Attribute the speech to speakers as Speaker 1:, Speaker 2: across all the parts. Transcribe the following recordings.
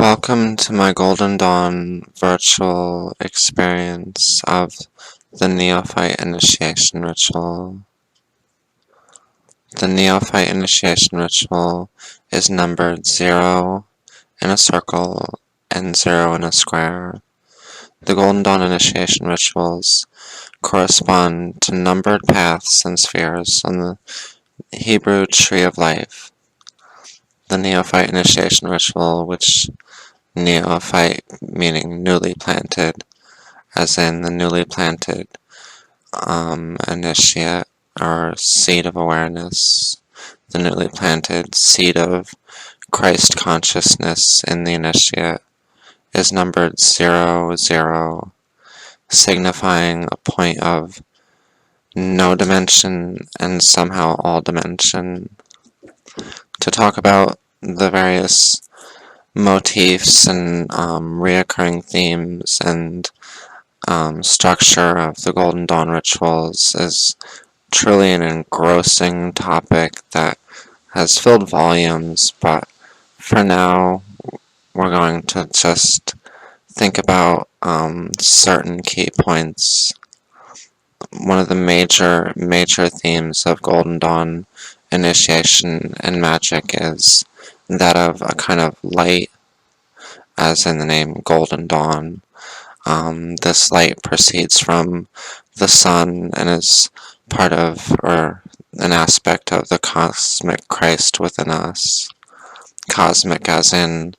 Speaker 1: Welcome to my Golden Dawn virtual experience of the Neophyte initiation ritual. The Neophyte initiation ritual is numbered 0 in a circle and 0 in a square. The Golden Dawn initiation rituals correspond to numbered paths and spheres on the Hebrew tree of life. The Neophyte initiation ritual, which Neophyte meaning newly planted, as in the newly planted initiate or seed of awareness, the newly planted seed of Christ consciousness in the initiate, is numbered 0, 0, signifying a point of no dimension and somehow all dimension. To talk about the various motifs and reoccurring themes and structure of the Golden Dawn rituals is truly an engrossing topic that has filled volumes, but for now we're going to just think about certain key points. One of the major themes of Golden Dawn initiation and Magick is that of a kind of light, as in the name Golden Dawn. This light proceeds from the sun and is part of, or an aspect of, the cosmic Christ within us. Cosmic as in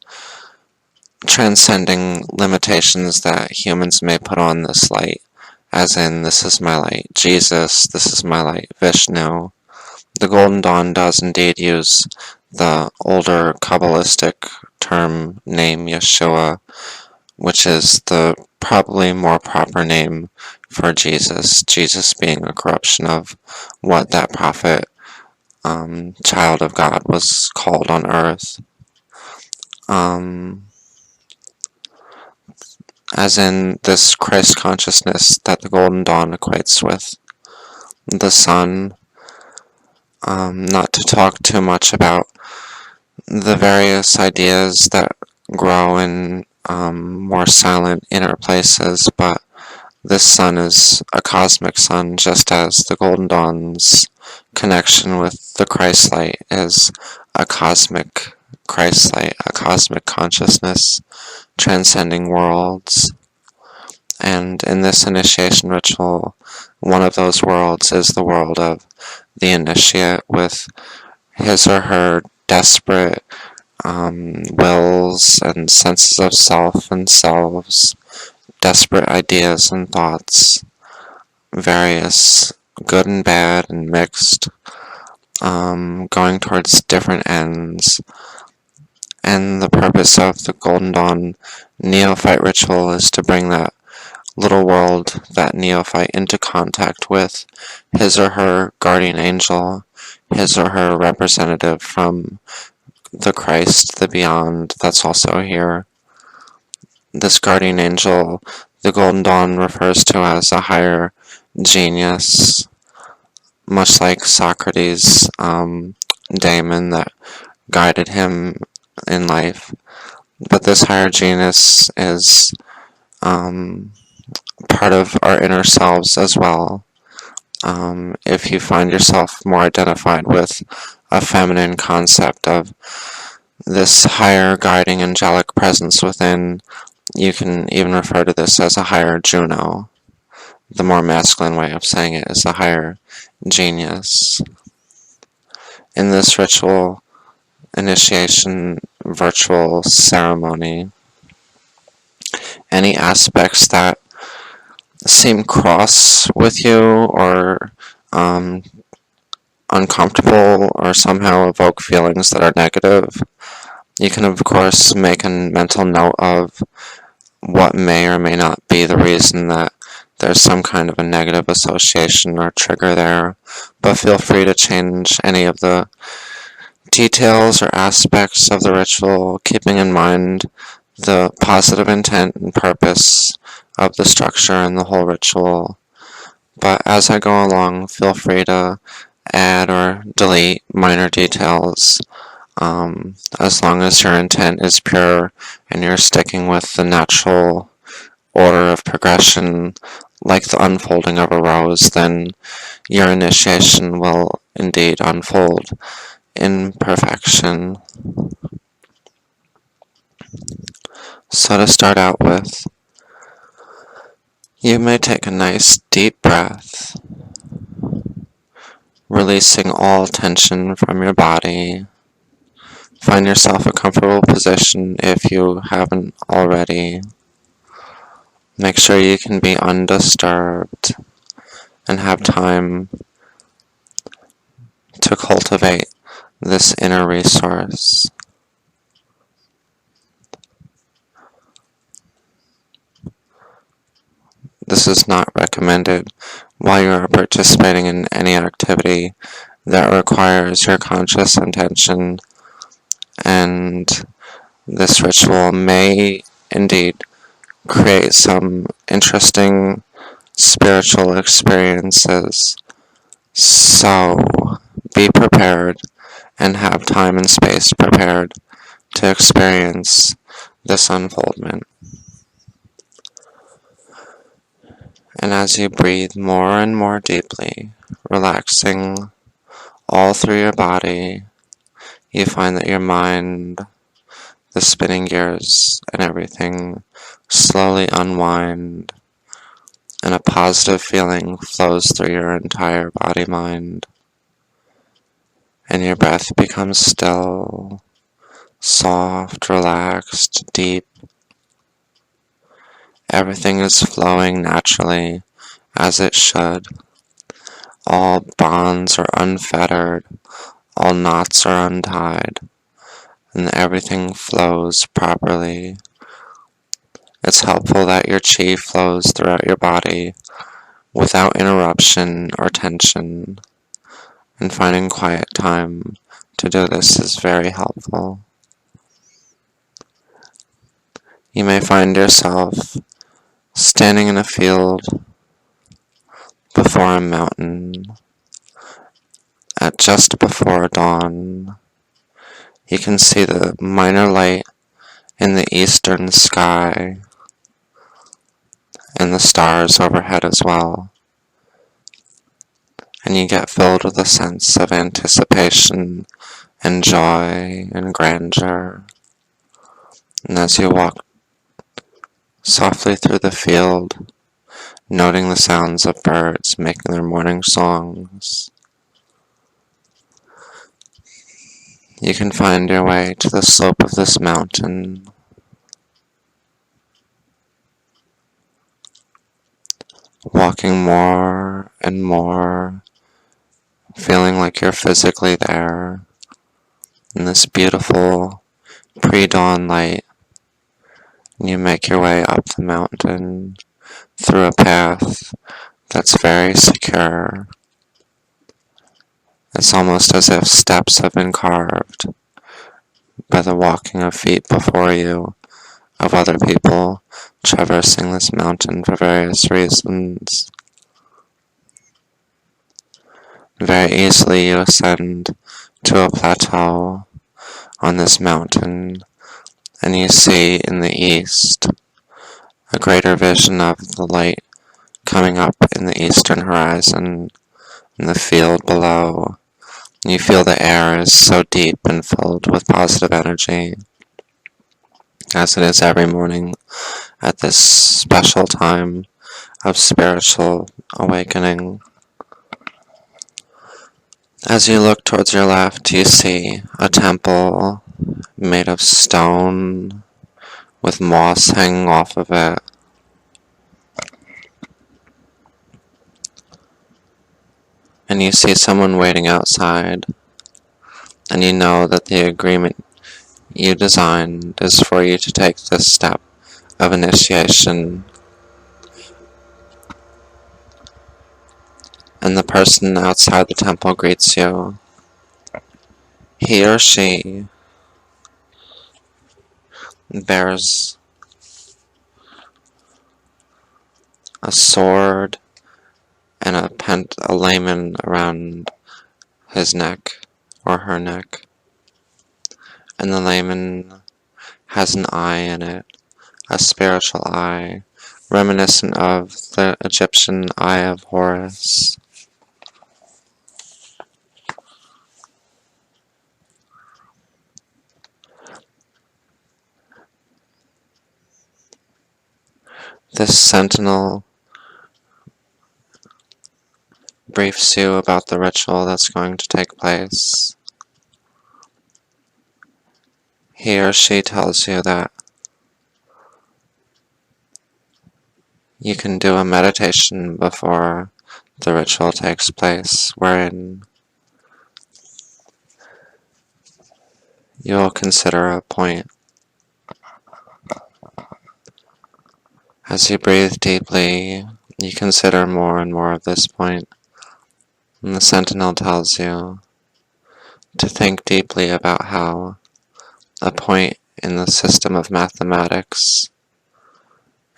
Speaker 1: transcending limitations that humans may put on this light, as in, this is my light Jesus, this is my light Vishnu. The Golden Dawn does indeed use the older Kabbalistic term name Yeshua, which is the probably more proper name for Jesus, Jesus being a corruption of what that prophet, child of God, was called on earth. As in this Christ consciousness that the Golden Dawn equates with the sun. Not to talk too much about the various ideas that grow in more silent inner places, but this sun is a cosmic sun, just as the Golden Dawn's connection with the Christ light is a cosmic Christ light, a cosmic consciousness transcending worlds. And in this initiation ritual, one of those worlds is the world of the initiate, with his or her desperate wills and senses of self and selves, desperate ideas and thoughts, various good and bad and mixed, going towards different ends. And the purpose of the Golden Dawn Neophyte ritual is to bring that little world, that neophyte, into contact with his or her guardian angel, his or her representative from the Christ, the beyond, that's also here. This guardian angel, the Golden Dawn refers to as a higher genius, much like Socrates' daemon that guided him in life. But this higher genius is part of our inner selves as well. If you find yourself more identified with a feminine concept of this higher guiding angelic presence within, you can even refer to this as a higher Juno. The more masculine way of saying it is a higher genius. In this ritual initiation virtual ceremony, any aspects that seem cross with you or uncomfortable or somehow evoke feelings that are negative, you can of course make a mental note of what may or may not be the reason that there's some kind of a negative association or trigger there, but feel free to change any of the details or aspects of the ritual, keeping in mind the positive intent and purpose of the structure and the whole ritual. But as I go along, feel free to add or delete minor details As long as your intent is pure and you're sticking with the natural order of progression, like the unfolding of a rose, then your initiation will indeed unfold in perfection. So to start out with, you may take a nice deep breath, releasing all tension from your body. Find yourself a comfortable position if you haven't already. Make sure you can be undisturbed and have time to cultivate this inner resource. This is not recommended while you are participating in any activity that requires your conscious intention, and this ritual may indeed create some interesting spiritual experiences. So be prepared and have time and space prepared to experience this unfoldment. And as you breathe more and more deeply, relaxing all through your body, you find that your mind, the spinning gears, and everything slowly unwind, and a positive feeling flows through your entire body-mind, and your breath becomes still, soft, relaxed, deep. Everything is flowing naturally, as it should. All bonds are unfettered, all knots are untied, and everything flows properly. It's helpful that your chi flows throughout your body without interruption or tension, and finding quiet time to do this is very helpful. You may find yourself standing in a field before a mountain at just before dawn. You can see the minor light in the eastern sky and the stars overhead as well. And you get filled with a sense of anticipation and joy and grandeur. And as you walk softly through the field, noting the sounds of birds making their morning songs, you can find your way to the slope of this mountain. Walking more and more, feeling like you're physically there in this beautiful pre-dawn light. And you make your way up the mountain through a path that's very secure. It's almost as if steps have been carved by the walking of feet before you of other people traversing this mountain for various reasons. Very easily you ascend to a plateau on this mountain, and you see in the east a greater vision of the light coming up in the eastern horizon in the field below. You feel the air is so deep and filled with positive energy, as it is every morning at this special time of spiritual awakening. As you look towards your left, you see a temple made of stone with moss hanging off of it. And you see someone waiting outside, and you know that the agreement you designed is for you to take this step of initiation. And the person outside the temple greets you. He or she bears a sword and a layman around his neck or her neck. and the layman has an eye in it, a spiritual eye, reminiscent of the Egyptian eye of Horus. This sentinel briefs you about the ritual that's going to take place. He or she tells you that you can do a meditation before the ritual takes place, wherein you'll consider a point. As you breathe deeply, you consider more and more of this point, and the sentinel tells you to think deeply about how a point in the system of mathematics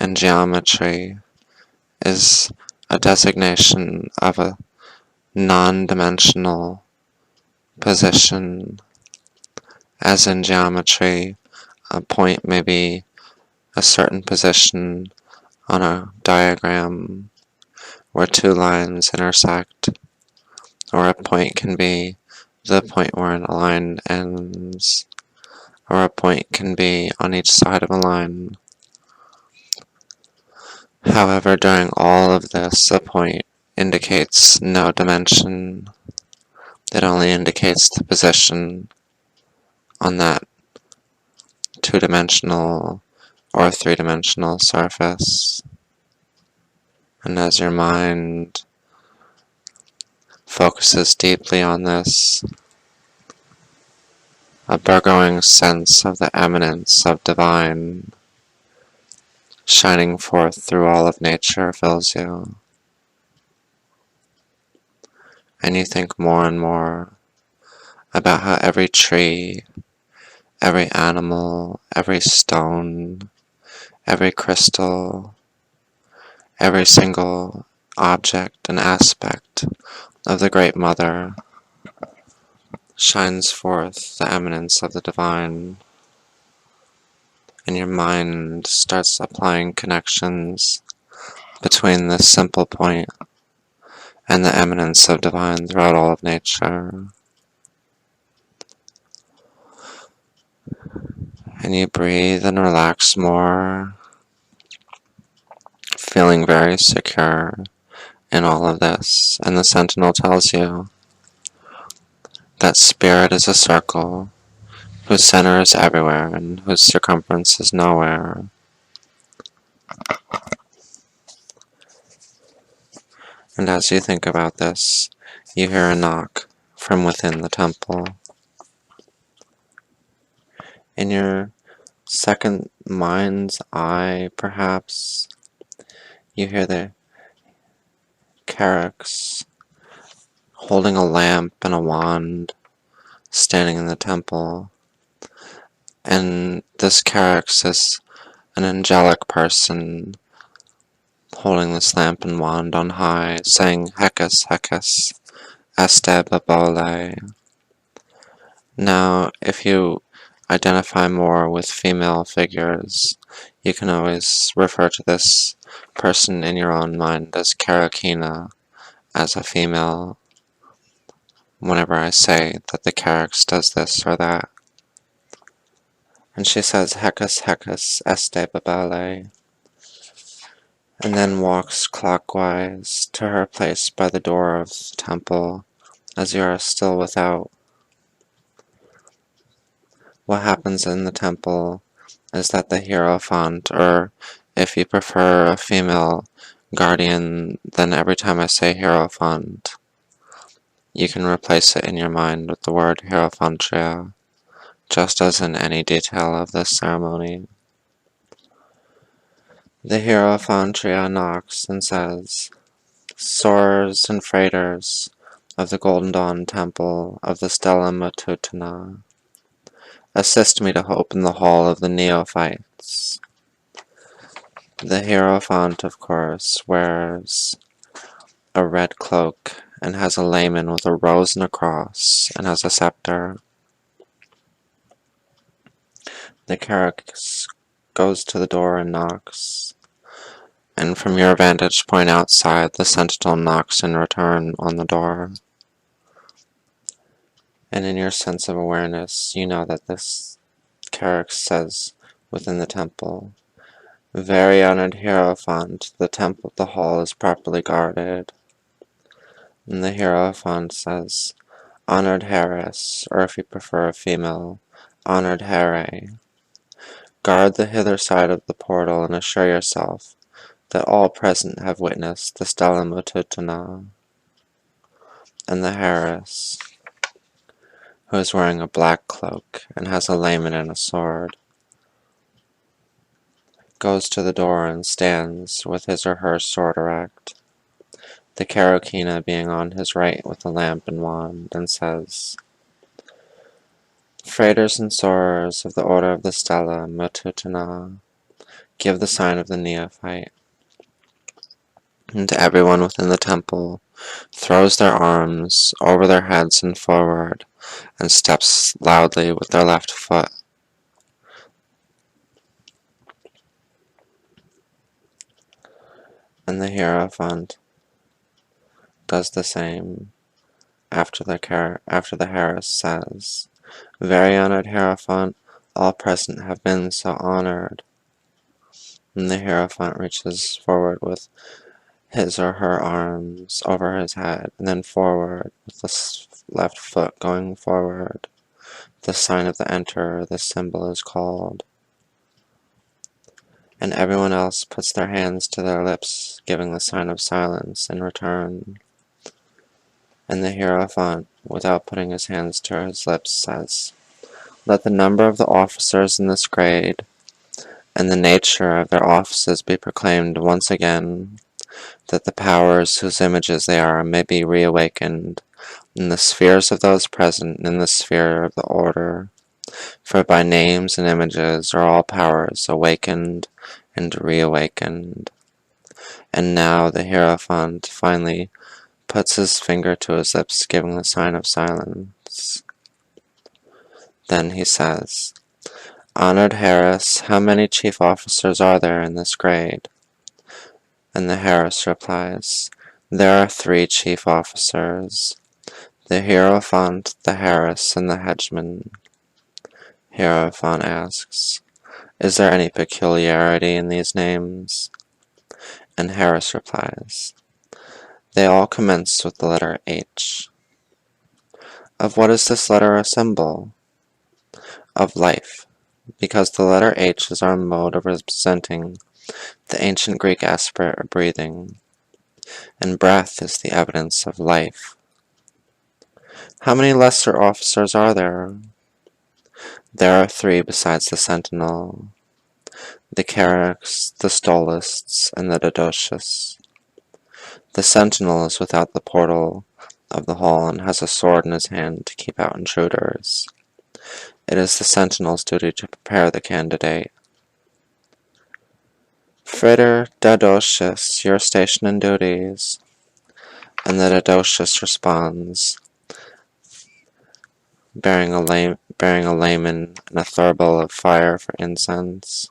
Speaker 1: and geometry is a designation of a non-dimensional position. As in geometry, a point may be a certain position on a diagram where two lines intersect, or a point can be the point where a line ends, or a point can be on each side of a line. However, during all of this, a point indicates no dimension. It only indicates the position on that two-dimensional or three-dimensional surface. And as your mind focuses deeply on this, a burrowing sense of the eminence of divine shining forth through all of nature fills you. And you think more and more about how every tree, every animal, every stone, every crystal, every single object and aspect of the Great Mother shines forth the eminence of the divine, and your mind starts applying connections between this simple point and the eminence of divine throughout all of nature. And you breathe and relax more, feeling very secure in all of this. And the sentinel tells you that spirit is a circle whose center is everywhere and whose circumference is nowhere. And as you think about this, you hear a knock from within the temple. In your second mind's eye, perhaps, you hear the Charax holding a lamp and a wand standing in the temple. And this Charax is an angelic person holding this lamp and wand on high, saying, Hecus, Hecus, este babole. Now, if you identify more with female figures, you can always refer to this person in your own mind as Karakina, as a female, whenever I say that the Charax does this or that. And she says, Hecus, Hecus, este babale, and then walks clockwise to her place by the door of the temple, as you are still without. What happens in the temple is that the Hierophant, or if you prefer a female guardian, then every time I say Hierophant, you can replace it in your mind with the word Hierophantria, just as in any detail of this ceremony. The Hierophantria knocks and says, Soarers and freighters of the Golden Dawn Temple of the Stella Matutina, assist me to open the hall of the Neophytes. The Hierophant, of course, wears a red cloak and has a layman with a rose and a cross and has a scepter. The Carax goes to the door and knocks, and from your vantage point outside, the sentinel knocks in return on the door. And in your sense of awareness, you know that this Carax says within the temple, "Very honored Hierophant, the hall is properly guarded." And the Hierophant says, "Honored Heres, or if you prefer a female, honored Here, guard the hither side of the portal and assure yourself that all present have witnessed the stella matutina." And the Heres, who is wearing a black cloak and has a layman and a sword, goes to the door and stands with his or her sword erect, the Carokina being on his right with a lamp and wand, and says, "Freighters and soarers of the Order of the Stella Matutina, give the sign of the Neophyte." And everyone within the temple throws their arms over their heads and forward, and steps loudly with their left foot. And the Hierophant does the same after the Heres says, "Very honored Hierophant, all present have been so honored." And the Hierophant reaches forward with his or her arms over his head, and then forward with the left foot going forward. The sign of the Enter, this symbol is called. And everyone else puts their hands to their lips, giving the sign of silence in return. And the Hierophant, without putting his hands to his lips, says, "Let the number of the officers in this grade and the nature of their offices be proclaimed once again, that the powers whose images they are may be reawakened in the spheres of those present and in the sphere of the Order, for by names and images are all powers awakened and reawakened." And now the Hierophant finally puts his finger to his lips, giving the sign of silence. Then he says, "Honored Heres, how many chief officers are there in this grade?" And the Heres replies, "There are 3 chief officers, the Hierophant, the Heres, and the Hedgeman." Hierophant asks, "Is there any peculiarity in these names?" And Heres replies, "They all commence with the letter H." Of what is this letter a symbol? Of life, because the letter H is our mode of representing the ancient Greek aspirate of breathing, and breath is the evidence of life. How many lesser officers are there? There are 3 besides the sentinel, the Carax, the Stolists, and the Dodocius. The sentinel is without the portal of the hall and has a sword in his hand to keep out intruders. It is the sentinel's duty to prepare the candidate. "Frater Dodocius, your station and duties." And the Dodocius responds, bearing a layman and a thurible of fire for incense.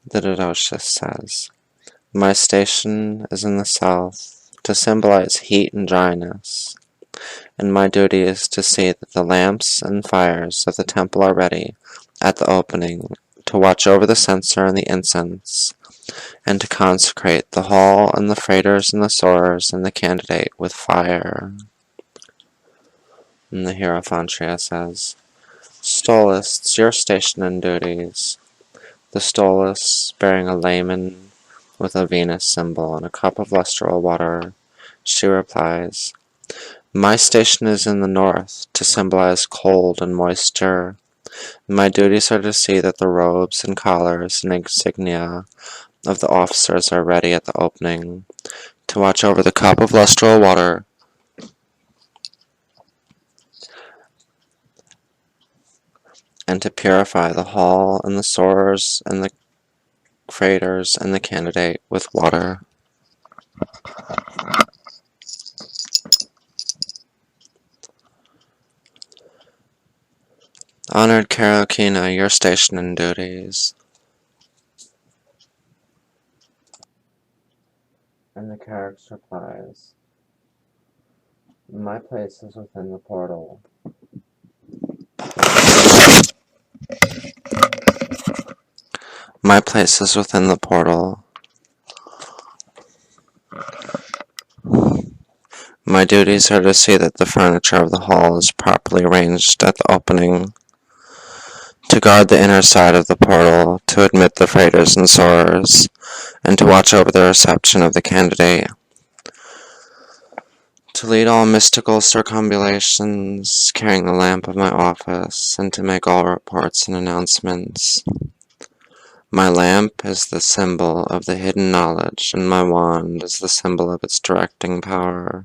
Speaker 1: The Dodocius says, "My station is in the south, to symbolize heat and dryness, and my duty is to see that the lamps and fires of the temple are ready at the opening, to watch over the censer and the incense, and to consecrate the hall and the freighters and the soarers and the candidate with fire." And the Hierophantria says, "Stolists, your station and duties." The Stolist, bearing a layman with a Venus symbol and a cup of lustral water, she replies, "My station is in the north, to symbolize cold and moisture. My duties are to see that the robes and collars and insignia of the officers are ready at the opening, to watch over the cup of lustral water, and to purify the hall and the soarers and the freighters and the candidate with water." Honored Karokina, your station and duties. And the Carrick's replies, my place is within the portal. My place is within the portal. My duties are to see that the furniture of the hall is properly arranged at the opening, to guard the inner side of the portal, to admit the freighters and soarers, and to watch over the reception of the candidate, to lead all mystical circumambulations, carrying the lamp of my office, and to make all reports and announcements. My lamp is the symbol of the hidden knowledge, and my wand is the symbol of its directing power.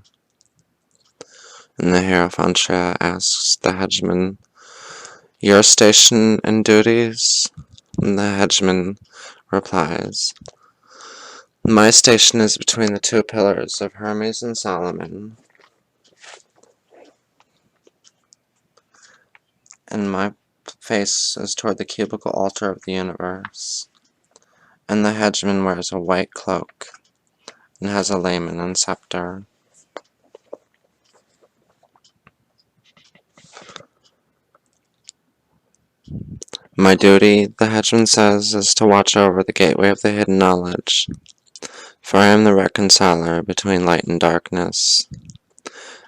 Speaker 1: And the Hierophant asks the hegemon, your station and duties? And the hegemon replies, my station is between the two pillars of Hermes and Solomon, and my face is toward the cubical altar of the universe. And the hegemon wears a white cloak and has a layman and scepter. My duty, the hegemon says, is to watch over the gateway of the hidden knowledge, for I am the reconciler between light and darkness.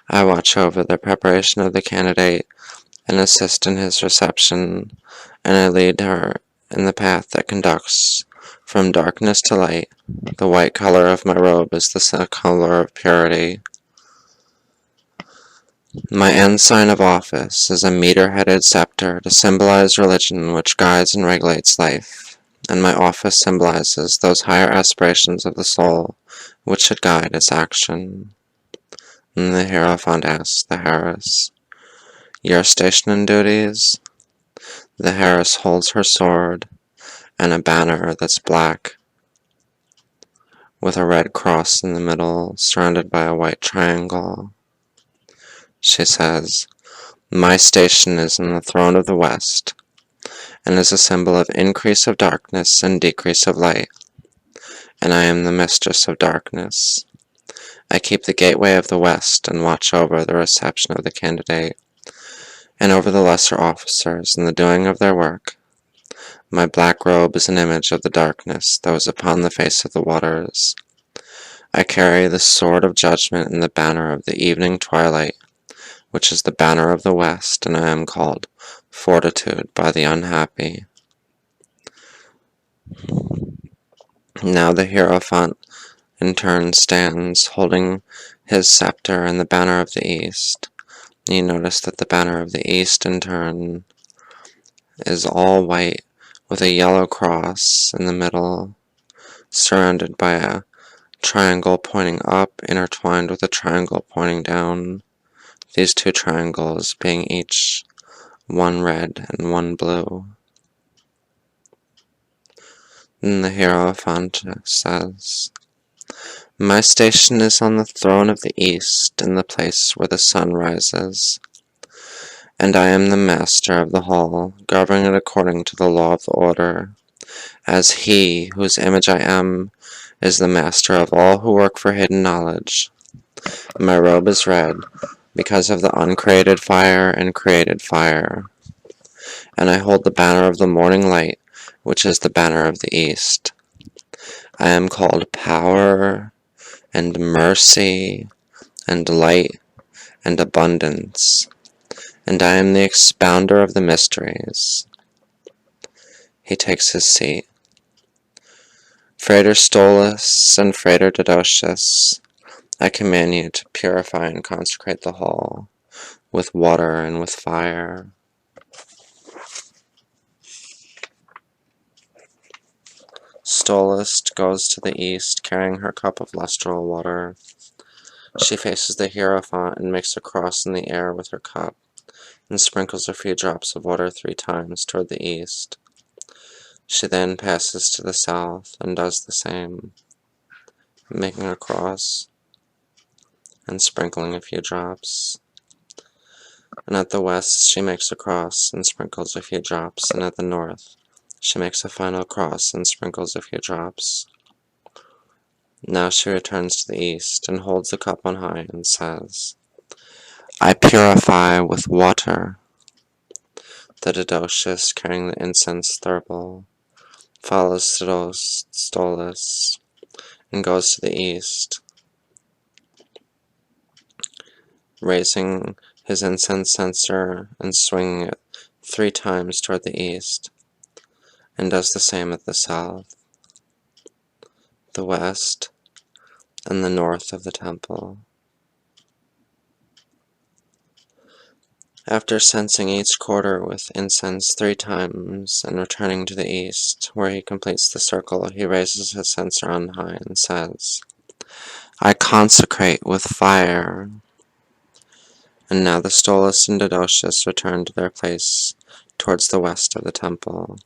Speaker 1: I watch over the preparation of the candidate and assist in his reception, and I lead her in the path that conducts from darkness to light. The white color of my robe is the color of purity. My ensign of office is a meter-headed scepter to symbolize religion which guides and regulates life, and my office symbolizes those higher aspirations of the soul which should guide its action. And the Hierophant asks the Horus, your station and duties? The Horus holds her sword and a banner that's black, with a red cross in the middle, surrounded by a white triangle. She says, my station is in the throne of the West, and is a symbol of increase of darkness and decrease of light, and I am the mistress of darkness. I keep the gateway of the West and watch over the reception of the candidate, and over the lesser officers in the doing of their work. My black robe is an image of the darkness that was upon the face of the waters. I carry the sword of judgment and the banner of the evening twilight, which is the banner of the West, and I am called Fortitude by the unhappy. Now the Hierophant in turn stands, holding his scepter and the banner of the East. You notice that the banner of the East in turn is all white, with a yellow cross in the middle, surrounded by a triangle pointing up, intertwined with a triangle pointing down. These two triangles being each one red and one blue. And the Hierophant says, my station is on the throne of the East, in the place where the sun rises, and I am the master of the hall, governing it according to the law of the order, as he, whose image I am, is the master of all who work for hidden knowledge. My robe is red, because of the uncreated fire and created fire, and I hold the banner of the morning light, which is the banner of the East. I am called power and mercy and light and abundance, and I am the expounder of the mysteries. He takes his seat. Frater Stolus and Frater Dodosius, I command you to purify and consecrate the hall with water and with fire. Stolus goes to the east, carrying her cup of lustral water. She faces the Hierophant and makes a cross in the air with her cup, and sprinkles a few drops of water 3 times toward the east. She then passes to the south and does the same, making a cross and sprinkling a few drops. And at the west she makes a cross and sprinkles a few drops, and at the north she makes a final cross and sprinkles a few drops. Now she returns to the east and holds the cup on high and says, I purify with water. The Didocious, carrying the incense thurible, follows Stolas and goes to the east, raising his incense censer and swinging it 3 times toward the east, and does the same at the south, the west, and the north of the temple. After censing each quarter with incense 3 times and returning to the east, where he completes the circle, he raises his censer on high and says, I consecrate with fire. And now the Stolas and Didocious return to their place towards the west of the temple,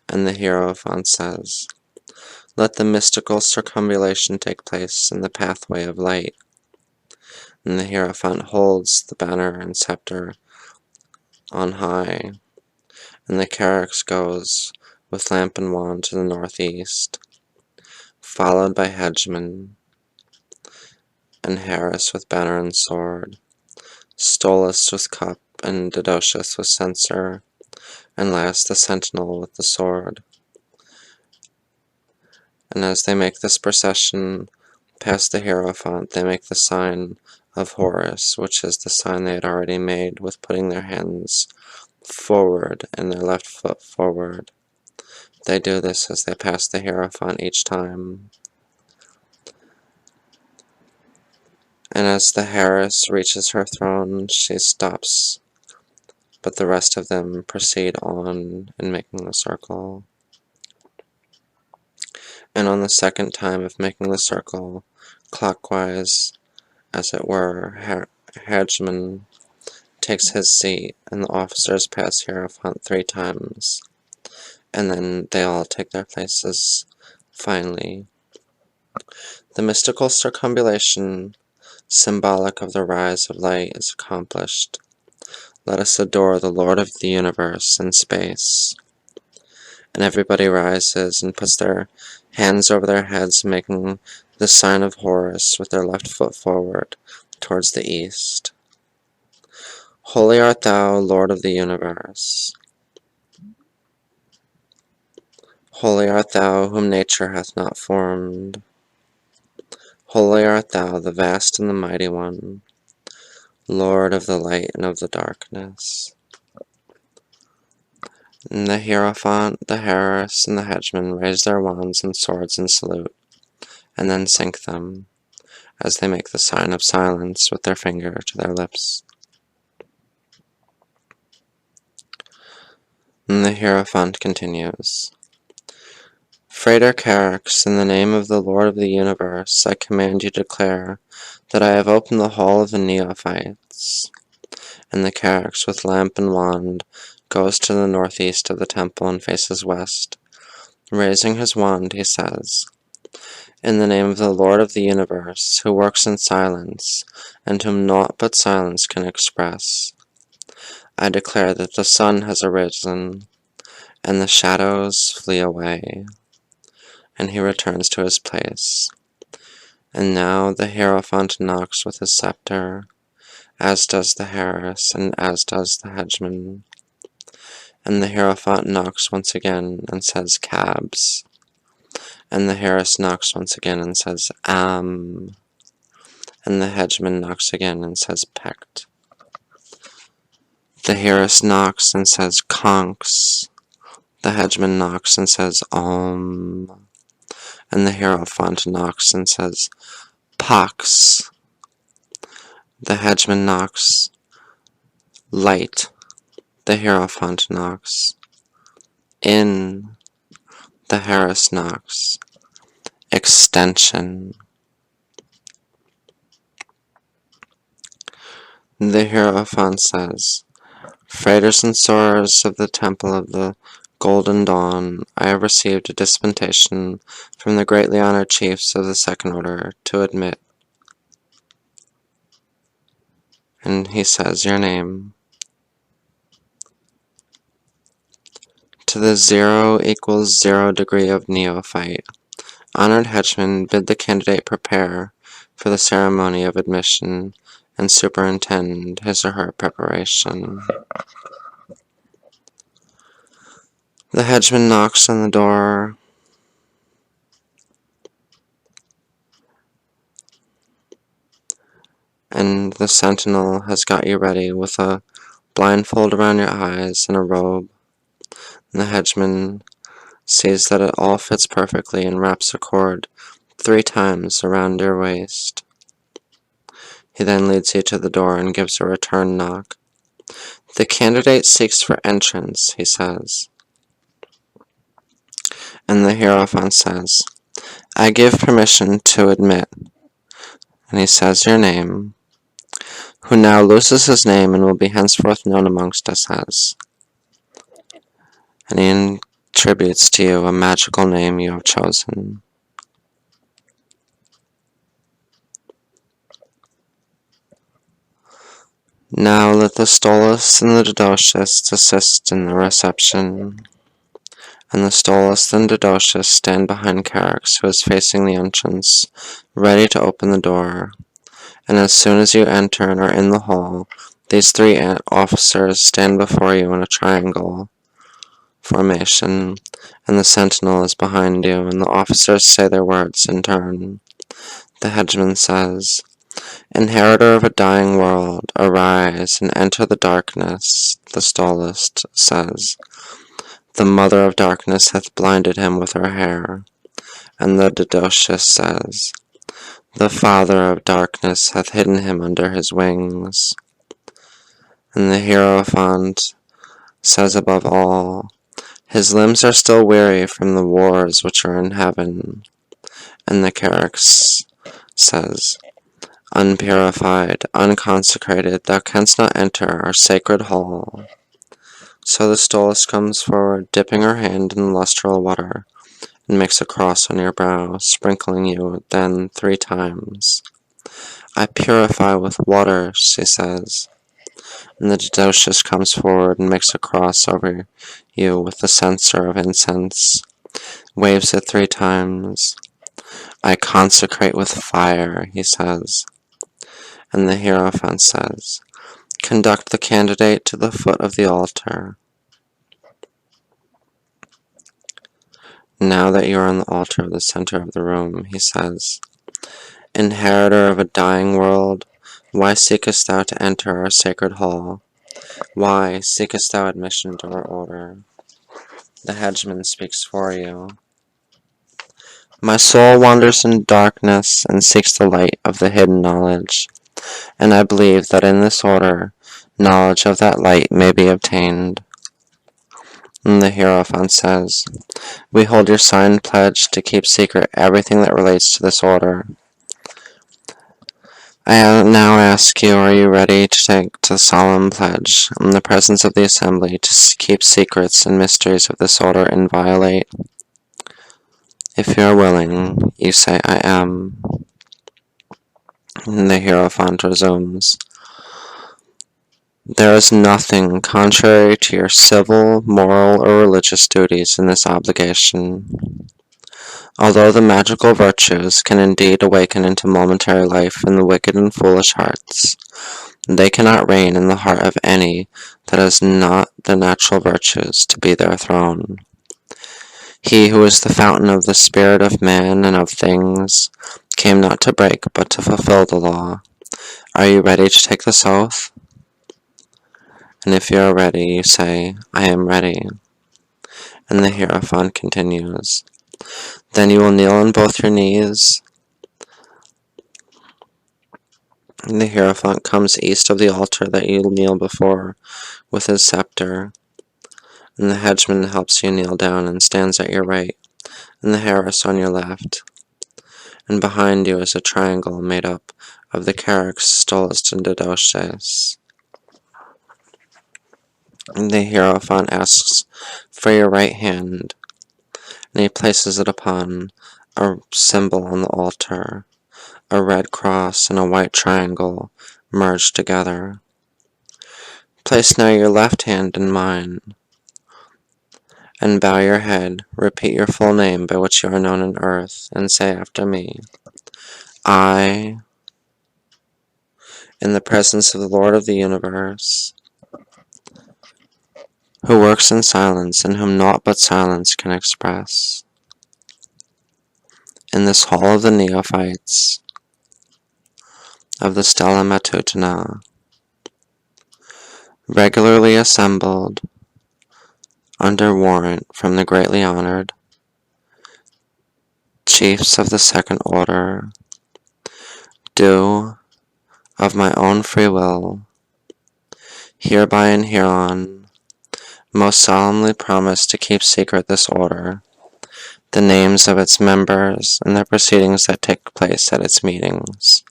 Speaker 1: and the Hierophant says, Let the mystical circumambulation take place in the pathway of light. And the Hierophant holds the banner and scepter on high, and the Charax goes with lamp and wand to the northeast, followed by Hedgeman and Harris with banner and sword, Stolas with cup and Didocious with censer, and last the sentinel with the sword. And as they make this procession past the Hierophant, they make the sign of Horus, which is the sign they had already made with putting their hands forward and their left foot forward. They do this as they pass the Hierophant each time. And as the Heiress reaches her throne, she stops, but the rest of them proceed on in making the circle. And on the second time of making the circle, clockwise, as it were, Hedgeman takes his seat, and the officers pass Hierophant 3 times, and then they all take their places. Finally, the mystical circumambulation, symbolic of the rise of light, is accomplished. Let us adore the Lord of the universe in space. And everybody rises and puts their hands over their heads, making the sign of Horus with their left foot forward towards the east. Holy art thou, Lord of the universe. Holy art thou, whom nature hath not formed. Holy art thou, the vast and the mighty one, Lord of the light and of the darkness. And the Hierophant, the Heiress, and the Hedgeman raise their wands and swords in salute, and then sink them, as they make the sign of silence with their finger to their lips. And the Hierophant continues, Frater Charax, in the name of the Lord of the universe, I command you to declare that I have opened the hall of the Neophytes. And the Charax with lamp and wand goes to the northeast of the temple and faces west. Raising his wand, he says, In the name of the Lord of the universe, who works in silence, and whom naught but silence can express, I declare that the sun has arisen, and the shadows flee away. And he returns to his place. And now the Hierophant knocks with his scepter, as does the Heiress, and as does the Hedgeman. And the Hierophant knocks once again and says, Cabs. And the Heiress knocks once again and says, And the Hedgeman knocks again and says, Pect. The Heiress knocks and says, Conks. The Hedgeman knocks and says, Om. And the Hierophant knocks and says, Pox. The Hedgeman knocks, Light. The Hierophant knocks, In. The Heiress knocks, Extension. The Hierophant says, Freighters and soarers of the Temple of the Golden Dawn, I have received a dispensation from the greatly honored chiefs of the Second Order to admit and he says your name. To the 0 equals 0 degree of Neophyte, honored henchmen bid the candidate prepare for the ceremony of admission and superintend his or her preparation. The henchmen knocks on the door, and the sentinel has got you ready with a blindfold around your eyes and a robe. And the henchman sees that it all fits perfectly and wraps a cord 3 times around your waist. He then leads you to the door and gives a return knock. The candidate seeks for entrance, he says. And the Hierophant says, I give permission to admit. And he says your name, who now loses his name and will be henceforth known amongst us as. And he attributes to you a magical name you have chosen. Now let the Stolus and the Didocious assist in the reception. And the Stolus and Didocious stand behind Charax, who is facing the entrance, ready to open the door. And as soon as you enter and are in the hall, these 3 officers stand before you in a triangle formation, and the sentinel is behind you, and the officers say their words in turn. The hencman says, Inheritor of a dying world, arise and enter the darkness. The Stolus says, The mother of darkness hath blinded him with her hair. And the Didocious says, The father of darkness hath hidden him under his wings. And the Hierophant says above all, His limbs are still weary from the wars which are in heaven. And the Charax says, Unpurified, unconsecrated, thou canst not enter our sacred hall. So the Stolus comes forward, dipping her hand in the lustral water, and makes a cross on your brow, sprinkling you then 3 times. I purify with water, she says. And the Didocious comes forward and makes a cross over you with the censer of incense, waves it 3 times. I consecrate with fire, he says. And the Hierophant says, Conduct the candidate to the foot of the altar. Now that you are on the altar of the center of the room, he says, Inheritor of a dying world, why seekest thou to enter our sacred hall? Why seekest thou admission to our order? The hencman speaks for you. My soul wanders in darkness and seeks the light of the hidden knowledge, and I believe that in this order, knowledge of that light may be obtained. And the Hierophant says, We hold your signed pledge to keep secret everything that relates to this order. I now ask you, are you ready to take the solemn pledge in the presence of the assembly to keep secrets and mysteries of this order inviolate? If you are willing, you say, I am. And the Hierophant resumes, There is nothing contrary to your civil, moral, or religious duties in this obligation. Although the magical virtues can indeed awaken into momentary life in the wicked and foolish hearts, they cannot reign in the heart of any that has not the natural virtues to be their throne. He who is the fountain of the spirit of man and of things came not to break but to fulfill the law. Are you ready to take this oath? And if you are ready, you say, I am ready. And the Hierophant continues, Then you will kneel on both your knees. And the Hierophant comes east of the altar that you kneel before with his scepter. And the henchman helps you kneel down and stands at your right, and the Horus on your left. And behind you is a triangle made up of the Charax, Stolus, and Didocious. And the Hierophant asks for your right hand, and he places it upon a symbol on the altar, a red cross and a white triangle merged together. Place now your left hand in mine, and bow your head. Repeat your full name by which you are known on earth, and say after me, I, in the presence of the Lord of the universe, who works in silence and whom naught but silence can express, in this hall of the Neophytes, of the Thelema, regularly assembled under warrant from the greatly honored chiefs of the Second Order, do, of my own free will, hereby and hereon, most solemnly promise to keep secret this order, the names of its members, and the proceedings that take place at its meetings,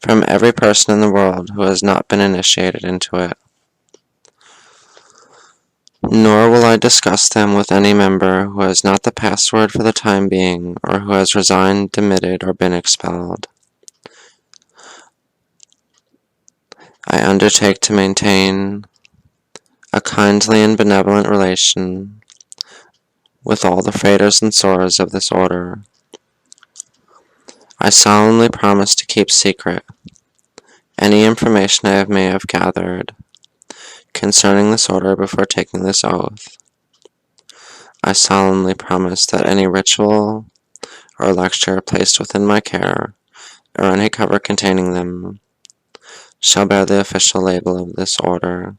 Speaker 1: from every person in the world who has not been initiated into it. Nor will I discuss them with any member who has not the password for the time being, or who has resigned, demitted, or been expelled. I undertake to maintain a kindly and benevolent relation with all the freighters and soarers of this order. I solemnly promise to keep secret any information I may have gathered concerning this order before taking this oath. I solemnly promise that any ritual or lecture placed within my care, or any cover containing them, shall bear the official label of this order.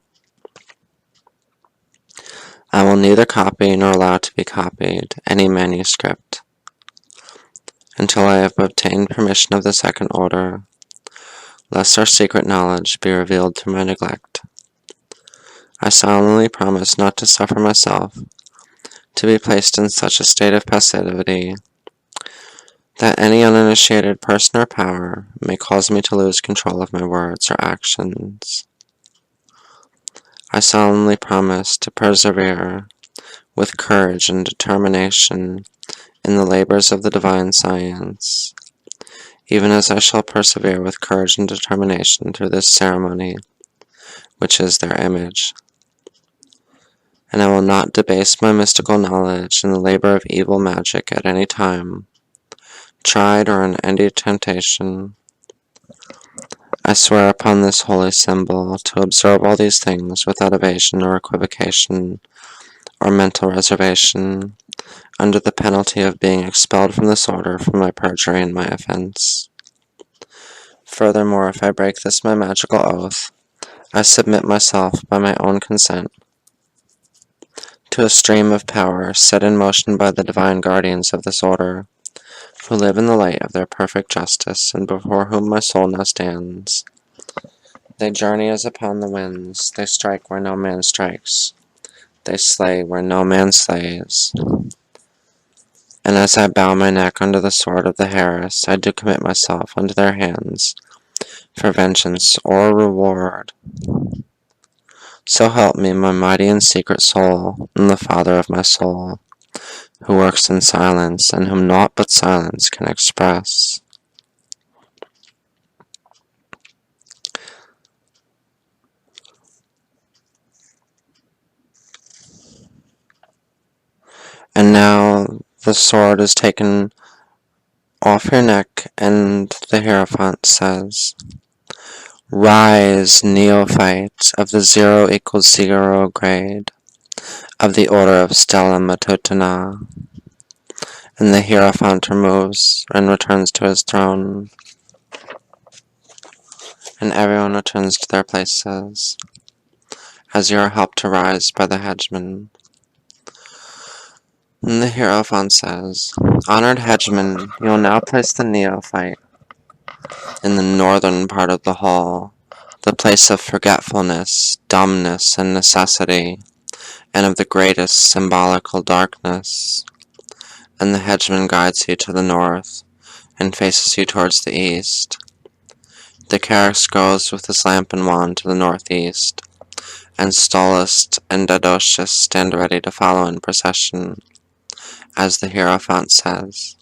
Speaker 1: I will neither copy nor allow to be copied any manuscript until I have obtained permission of the Second Order, lest our secret knowledge be revealed through my neglect. I solemnly promise not to suffer myself to be placed in such a state of passivity that any uninitiated person or power may cause me to lose control of my words or actions. I solemnly promise to persevere with courage and determination in the labors of the divine science, even as I shall persevere with courage and determination through this ceremony, which is their image. And I will not debase my mystical knowledge in the labor of evil magic at any time, tried or in any temptation. I swear upon this holy symbol to observe all these things without evasion or equivocation or mental reservation, under the penalty of being expelled from this order for my perjury and my offense. Furthermore, if I break this my magical oath, I submit myself by my own consent to a stream of power set in motion by the divine guardians of this order, who live in the light of their perfect justice, and before whom my soul now stands. They journey as upon the winds, they strike where no man strikes, they slay where no man slays. And as I bow my neck under the sword of the Horus, I do commit myself unto their hands for vengeance or reward. So help me, my mighty and secret soul, and the Father of my soul, who works in silence, and whom naught but silence can express. And now the sword is taken off your neck, and the Hierophant says, Rise, Neophyte, of the 0 = 0 grade, of the Order of Thelema. And the Hierophant removes and returns to his throne, and everyone returns to their places, as you are helped to rise by the hegemon. And the Hierophant says, Honored hegemon, you will now place the Neophyte in the northern part of the hall, the place of forgetfulness, dumbness, and necessity, and of the greatest symbolical darkness. And the hegemon guides you to the north, and faces you towards the east. The Charis goes with his lamp and wand to the northeast, and Stolist and Dadocius stand ready to follow in procession, as the Hierophant says.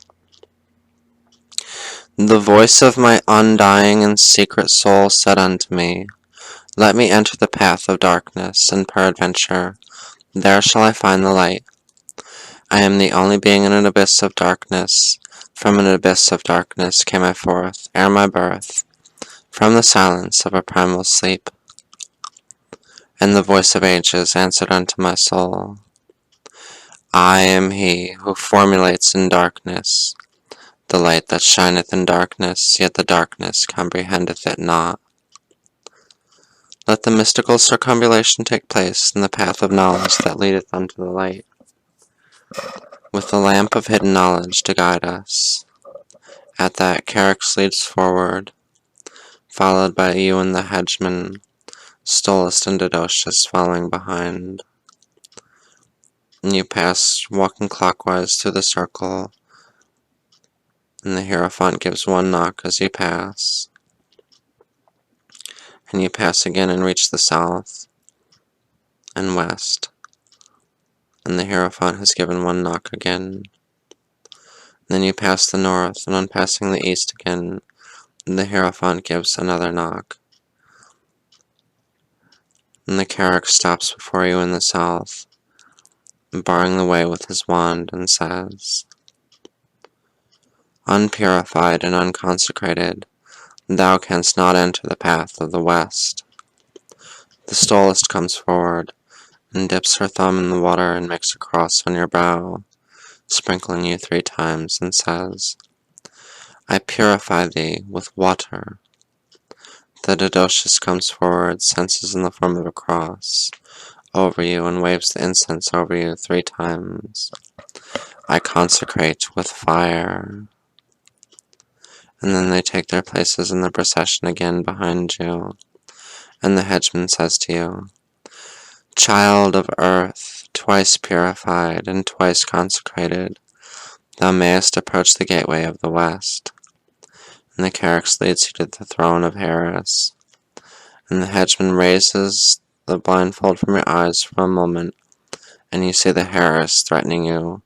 Speaker 1: The voice of my undying and secret soul said unto me, Let me enter the path of darkness, and peradventure there shall I find the light. I am the only being in an abyss of darkness. From an abyss of darkness came I forth, ere my birth, from the silence of a primal sleep. And the voice of ages answered unto my soul, I am he who formulates in darkness the light that shineth in darkness, yet the darkness comprehendeth it not. Let the mystical circumambulation take place in the path of knowledge that leadeth unto the light, with the lamp of hidden knowledge to guide us. At that, Carrick leads forward, followed by you and the hedgeman, Stolist and Didocious following behind. And you pass, walking clockwise through the circle, and the Hierophant gives one knock as you pass. And you pass again and reach the south and west, and the Hierophant has given one knock again. Then you pass the north, and on passing the east again, the Hierophant gives another knock. And the Carrick stops before you in the south, barring the way with his wand, and says, Unpurified and unconsecrated, thou canst not enter the path of the west. The Stolist comes forward, and dips her thumb in the water and makes a cross on your brow, sprinkling you 3 times, and says, I purify thee with water. The Didocious comes forward, senses in the form of a cross, over you, and waves the incense over you 3 times. I consecrate with fire. And then they take their places in the procession again behind you, and the hedgeman says to you, Child of earth, twice purified and twice consecrated, thou mayest approach the gateway of the west. And the Carrick leads you to the throne of Horus, and the hedgeman raises the blindfold from your eyes for a moment, and you see the Horus threatening you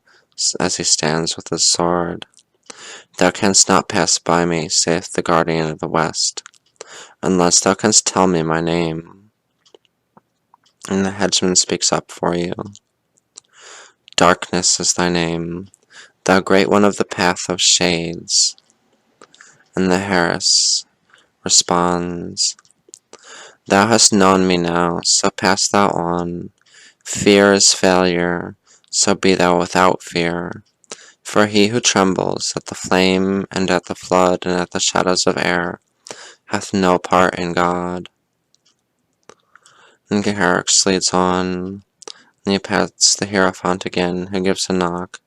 Speaker 1: as he stands with his sword. Thou canst not pass by me, saith the guardian of the west, unless thou canst tell me my name. And the hedgeman speaks up for you. Darkness is thy name, thou great one of the path of shades. And the Horus responds, Thou hast known me now, so pass thou on. Fear is failure, so be thou without fear. For he who trembles at the flame and at the flood and at the shadows of air hath no part in God. And Carrick leads on, and you pass the Hierophant again, who gives a knock.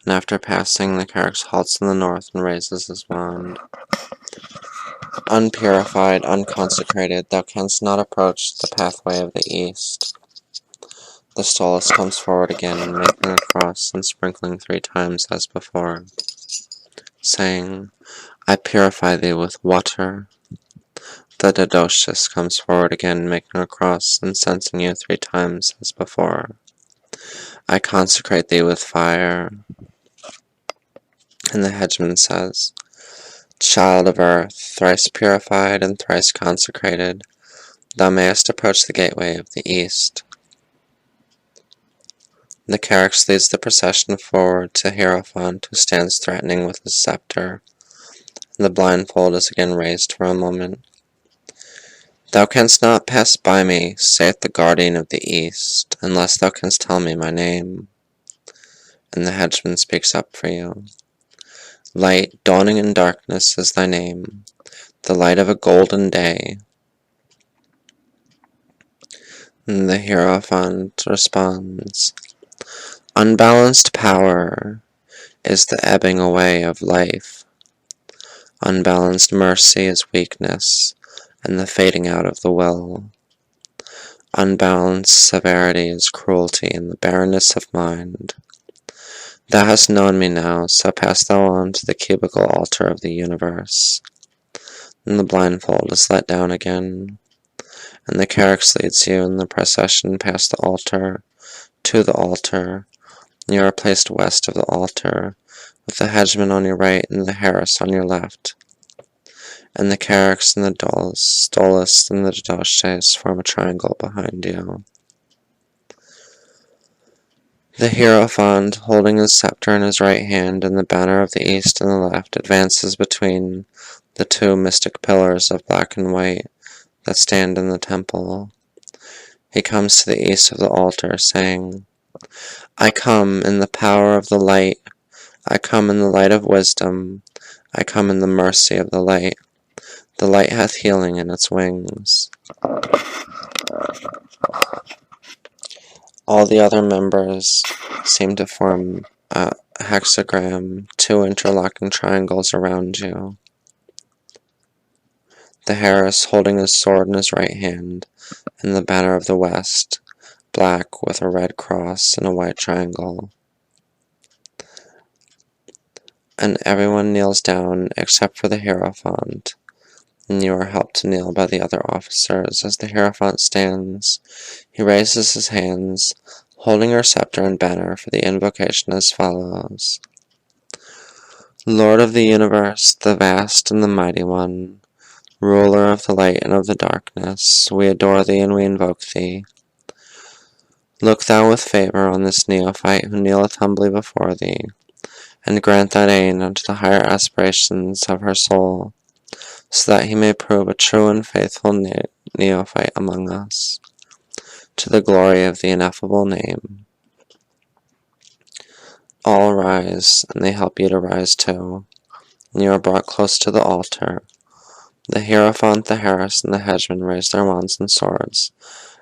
Speaker 1: And after passing, the Carrick halts in the north and raises his wand. Unpurified, unconsecrated, thou canst not approach the pathway of the east. The Stolist comes forward again, making a cross and sprinkling 3 times as before, saying, I purify thee with water. The Didocious comes forward again, making a cross and censing you 3 times as before. I consecrate thee with fire. And the hedgeman says, Child of earth, thrice purified and thrice consecrated, thou mayest approach the gateway of the east. The Carrick leads the procession forward to Hierophant, who stands threatening with his scepter. The blindfold is again raised for a moment. Thou canst not pass by me, saith the guardian of the east, unless thou canst tell me my name. And the hedgeman speaks up for you. Light dawning in darkness is thy name, the light of a golden day. And the Hierophant responds, Unbalanced power is the ebbing away of life. Unbalanced mercy is weakness and the fading out of the will. Unbalanced severity is cruelty and the barrenness of mind. Thou hast known me now, so pass thou on to the cubical altar of the universe. And the blindfold is let down again, and the Carrick leads you in the procession past the altar, to the altar. You are placed west of the altar, with the hegemon on your right and the Horus on your left, and the Charax and the Stolas and the Doshes form a triangle behind you. The Hierophant, holding his scepter in his right hand and the banner of the east and the left, advances between the two mystic pillars of black and white that stand in the temple. He comes to the east of the altar, saying, I come in the power of the light. I come in the light of wisdom. I come in the mercy of the light. The light hath healing in its wings. All the other members seem to form a hexagram, two interlocking triangles around you. The Horus holding his sword in his right hand, and the banner of the west, black with a red cross and a white triangle. And everyone kneels down except for the Hierophant, and you are helped to kneel by the other officers. As the Hierophant stands, he raises his hands, holding her scepter and banner for the invocation as follows. Lord of the universe, the vast and the mighty one, ruler of the light and of the darkness, we adore thee and we invoke thee. Look thou with favor on this neophyte who kneeleth humbly before thee, and grant that aid unto the higher aspirations of her soul, so that he may prove a true and faithful neophyte among us, to the glory of the ineffable name. All rise, and they help you to rise too, and you are brought close to the altar. The Hierophant, the Horus, and the hegemon raise their wands and swords,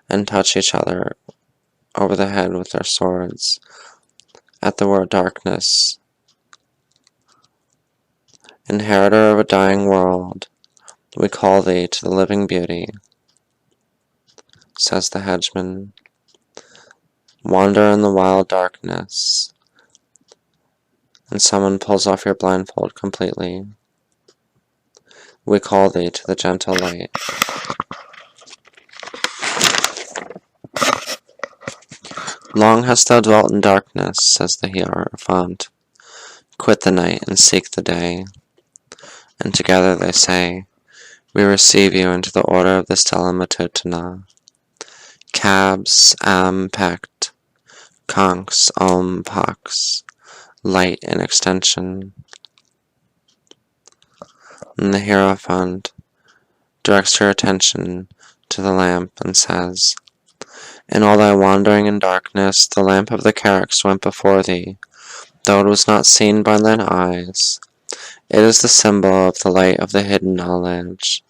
Speaker 1: and touch each other over the head with their swords. At the word darkness, inheritor of a dying world, we call thee to the living beauty, says the hegemon. Wander in the wild darkness, and someone pulls off your blindfold completely. We call thee to the gentle light. Long hast thou dwelt in darkness, says the Hierophant. Quit the night and seek the day. And together they say, we receive you into the order of the Thelema. Cabs, am, pect, conx, pax, light in extension. And the Hierophant directs your attention to the lamp and says, in all thy wandering in darkness, the lamp of the Charax went before thee, though it was not seen by thine eyes. It is the symbol of the light of the hidden knowledge.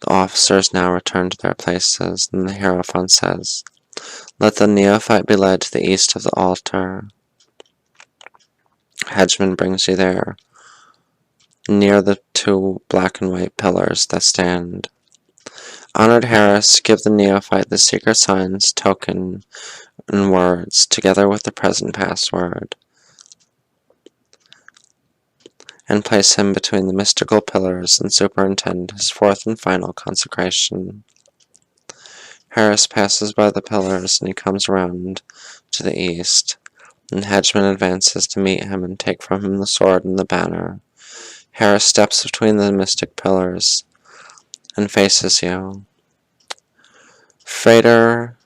Speaker 1: The officers now return to their places, and the Hierophant says, let the neophyte be led to the east of the altar. Hegemon brings you there, near the two black and white pillars that stand. Honored Horus, give the neophyte the secret signs, token, and words, together with the present password, and place him between the mystical pillars and superintend his fourth and final consecration. Horus passes by the pillars and he comes around to the east, and hegemon advances to meet him and take from him the sword and the banner. Horus steps between the mystic pillars and faces you. Frater,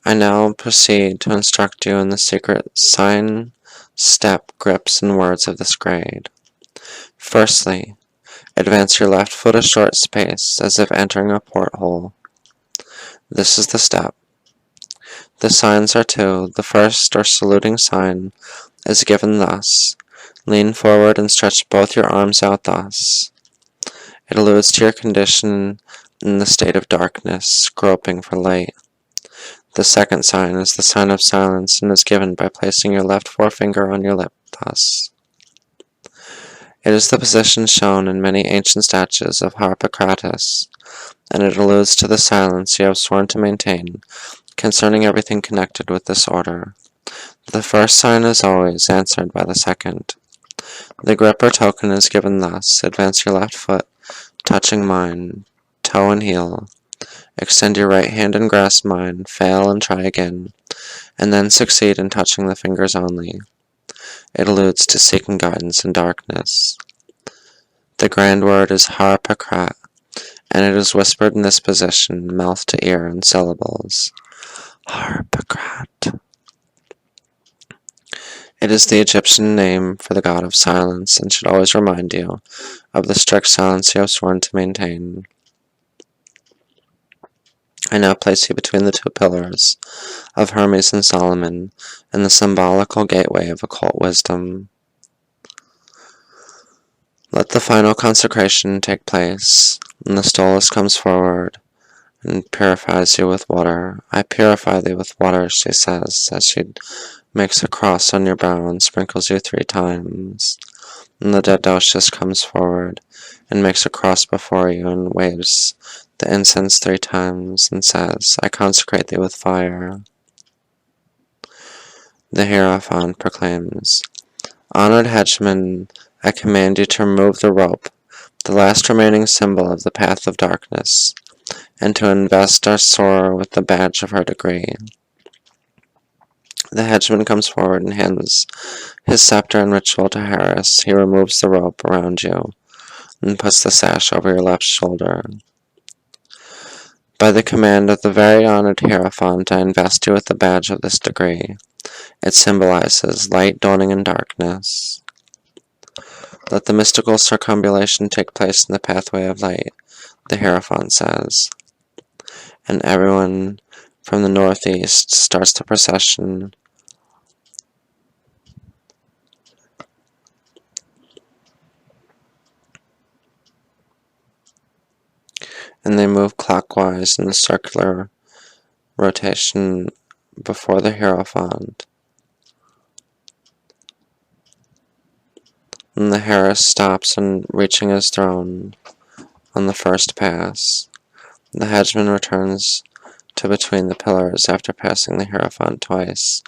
Speaker 1: I now proceed to instruct you in the secret sign, step, grips, and words of this grade. Firstly, advance your left foot a short space, as if entering a porthole. This is the step. The signs are two. The first, or saluting sign, is given thus. Lean forward and stretch both your arms out thus. It alludes to your condition in the state of darkness, groping for light. The second sign is the sign of silence and is given by placing your left forefinger on your lip thus. It is the position shown in many ancient statues of Harpocrates, and it alludes to the silence you have sworn to maintain concerning everything connected with this order. The first sign is always answered by the second. The grip or token is given thus. Advance your left foot, touching mine, toe and heel. Extend your right hand and grasp mine, fail and try again, and then succeed in touching the fingers only. It alludes to seeking guidance in darkness. The grand word is harpocrat, and it is whispered in this position, mouth to ear in syllables. Harpocrat. It is the Egyptian name for the god of silence, and should always remind you of the strict silence you have sworn to maintain. I now place you between the two pillars of Hermes and Solomon, in the symbolical gateway of occult wisdom. Let the final consecration take place, and the stolist comes forward and purifies you with water. I purify thee with water, she says, as she makes a cross on your brow and sprinkles you 3 times. And the dead Docius comes forward and makes a cross before you and waves the incense 3 times and says, I consecrate thee with fire. The Hierophant proclaims, Honored hegemon, I command you to remove the rope, the last remaining symbol of the path of darkness, and to invest our soror with the badge of her degree. The hegemon comes forward and hands his scepter and ritual to Horus. He removes the rope around you and puts the sash over your left shoulder. By the command of the very honored Hierophant, I invest you with the badge of this degree. It symbolizes light dawning in darkness. Let the mystical circumambulation take place in the pathway of light, the Hierophant says, and everyone from the northeast starts the procession. And they move clockwise in the circular rotation before the Hierophant. And the Horus stops on reaching his throne on the first pass. The hegemon returns to between the pillars after passing the Hierophant twice,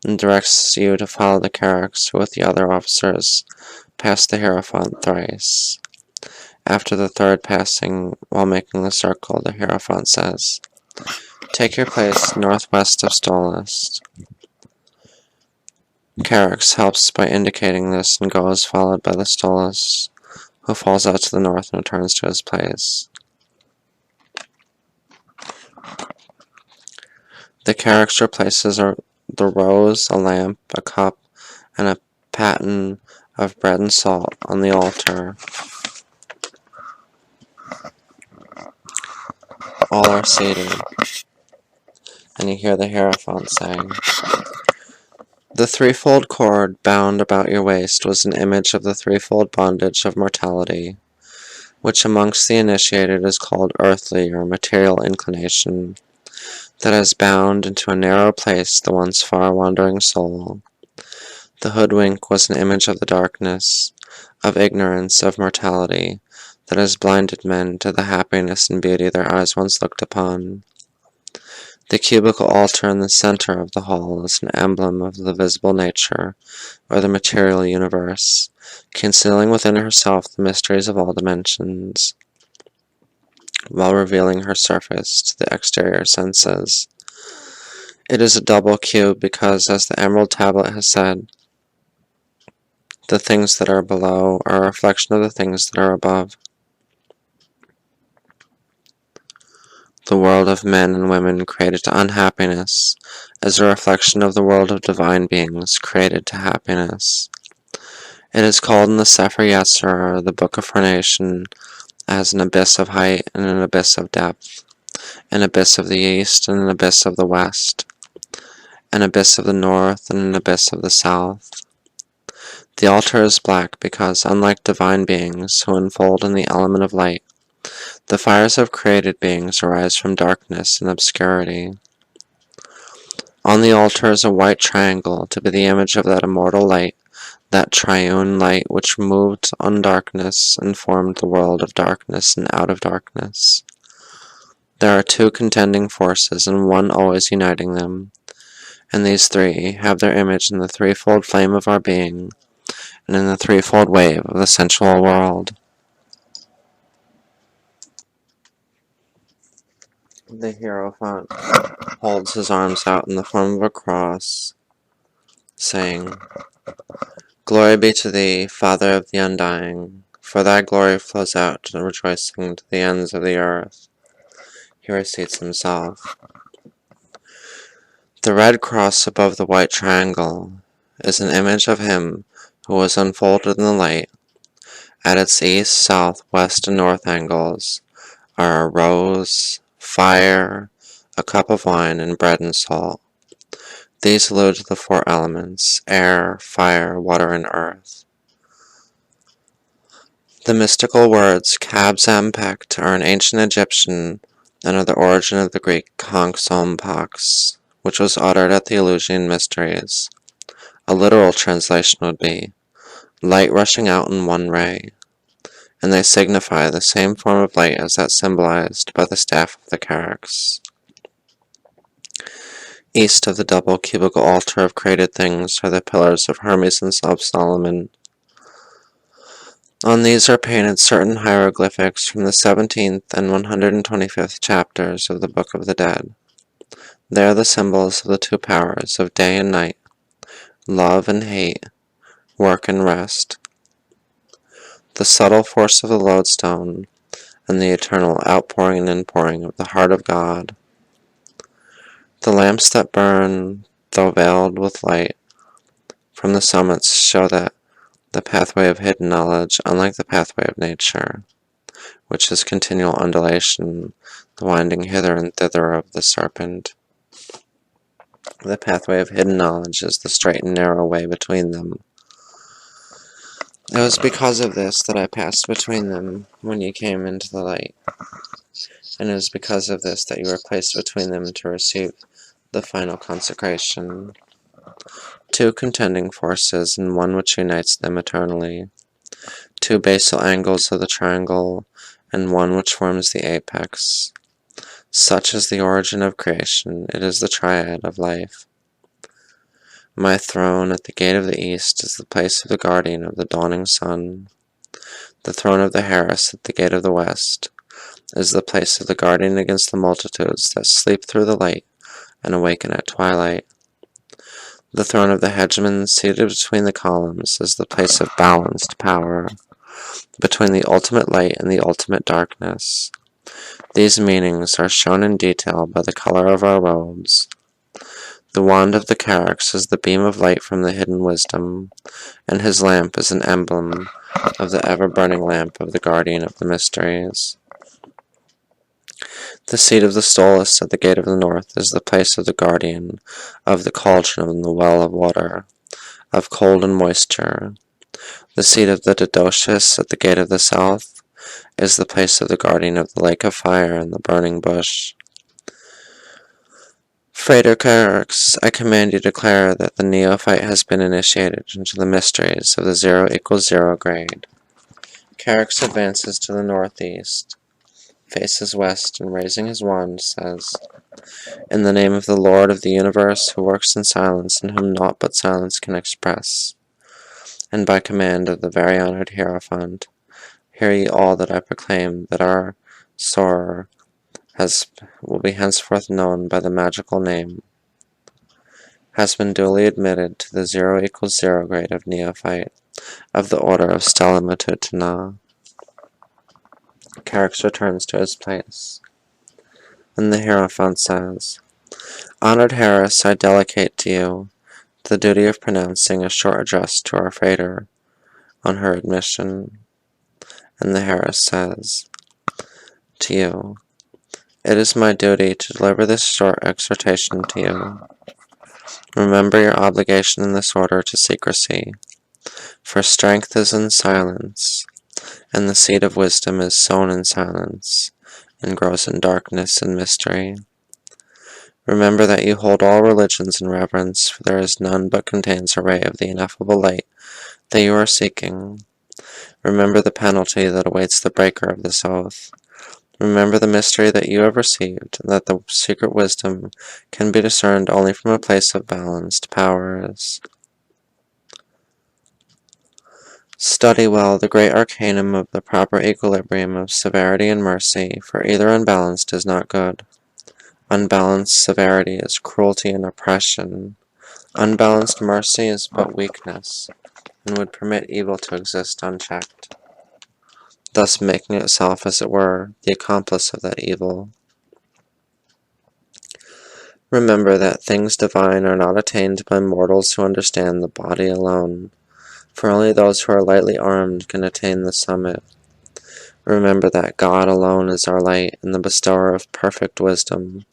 Speaker 1: and directs you to follow the Charax, who with the other officers pass the Hierophant thrice. After the 3rd passing, while making the circle, the Hierophant says, Take your place northwest of Stolist. Charax helps by indicating this and goes, followed by the Stolist, who falls out to the north and returns to his place. The Charax replaces the rose, a lamp, a cup, and a paten of bread and salt on the altar. All are seated, and you hear the Hierophant saying, The threefold cord bound about your waist was an image of the threefold bondage of mortality, which amongst the initiated is called earthly or material inclination, that has bound into a narrow place the once far-wandering soul. The hoodwink was an image of the darkness, of ignorance, of mortality, that has blinded men to the happiness and beauty their eyes once looked upon. The cubical altar in the center of the hall is an emblem of the visible nature, or the material universe, concealing within herself the mysteries of all dimensions, while revealing her surface to the exterior senses. It is a double cube because, as the Emerald Tablet has said, the things that are below are a reflection of the things that are above. The world of men and women created to unhappiness is a reflection of the world of divine beings created to happiness. It is called in the Sefer Yetzirah, the Book of Formation, as an abyss of height and an abyss of depth, an abyss of the east and an abyss of the west, an abyss of the north and an abyss of the south. The altar is black because, unlike divine beings who unfold in the element of light, the fires of created beings arise from darkness and obscurity. On the altar is a white triangle to be the image of that immortal light, that triune light which moved on darkness and formed the world of darkness and out of darkness. There are 2 contending forces and one always uniting them, and these 3 have their image in the threefold flame of our being and in the threefold wave of the sensual world. The Hierophant holds his arms out in the form of a cross, saying, Glory be to thee, Father of the Undying, for thy glory flows out to the rejoicing to the ends of the earth. He reseats himself. The red cross above the white triangle is an image of him who was unfolded in the light. At its east, south, west, and north angles are a rose, fire, a cup of wine, and bread and salt. These allude to the four elements: air, fire, water, and earth. The mystical words Kab-Zampekt are an ancient Egyptian and are the origin of the Greek Konk-Som-Pax, which was uttered at the Eleusinian Mysteries. A literal translation would be, light rushing out in one ray, and they signify the same form of light as that symbolized by the staff of the Charax. East of the double cubical altar of created things are the pillars of Hermes and Solomon. On these are painted certain hieroglyphics from the 17th and 125th chapters of the Book of the Dead. They are the symbols of the two powers of day and night, love and hate, work and rest, the subtle force of the lodestone, and the eternal outpouring and inpouring of the heart of God. The lamps that burn, though veiled with light, from the summits show that the pathway of hidden knowledge, unlike the pathway of nature, which is continual undulation, the winding hither and thither of the serpent. The pathway of hidden knowledge is the straight and narrow way between them. It was because of this that I passed between them when you came into the light, and it was because of this that you were placed between them to receive the final consecration. Two contending forces, and one which unites them eternally. Two basal angles of the triangle, and one which forms the apex. Such is the origin of creation. It is the triad of life. My throne at the gate of the east is the place of the guardian of the dawning sun. The throne of the Horus at the gate of the west is the place of the guardian against the multitudes that sleep through the light and awaken at twilight. The throne of the hegemon seated between the columns is the place of balanced power, between the ultimate light and the ultimate darkness. These meanings are shown in detail by the color of our robes. The wand of the Charax is the beam of light from the hidden wisdom, and his lamp is an emblem of the ever-burning lamp of the guardian of the mysteries. The seat of the Stolus at the gate of the north is the place of the guardian of the cauldron and the well of water, of cold and moisture. The seat of the Didocious at the gate of the south is the place of the guardian of the lake of fire and the burning bush. Frater Charax, I command you to declare that the Neophyte has been initiated into the mysteries of the 0=0 grade. Charax advances to the northeast, faces west, and raising his wand says, in the name of the Lord of the universe, who works in silence and whom naught but silence can express, and by command of the very honored Hierophant, hear ye all that I proclaim, that our sorrow will be henceforth known by the magical name, has been duly admitted to the 0=0 grade of Neophyte of the order of Thelema. Charax returns to his place, and the Hierophant says, Honored Horus, I delegate to you the duty of pronouncing a short address to our Frater on her admission. And the Horus says, to you, it is my duty to deliver this short exhortation to you. Remember your obligation in this order to secrecy, for strength is in silence, and the seed of wisdom is sown in silence, and grows in darkness and mystery. Remember that you hold all religions in reverence, for there is none but contains a ray of the ineffable light that you are seeking. Remember the penalty that awaits the breaker of this oath. Remember the mystery that you have received, and that the secret wisdom can be discerned only from a place of balanced powers. Study well the great arcanum of the proper equilibrium of severity and mercy, for either unbalanced is not good. Unbalanced severity is cruelty and oppression. Unbalanced mercy is but weakness, and would permit evil to exist unchecked, thus making itself, as it were, the accomplice of that evil. Remember that things divine are not attained by mortals who understand the body alone, for only those who are lightly armed can attain the summit. Remember that God alone is our light and the bestower of perfect wisdom,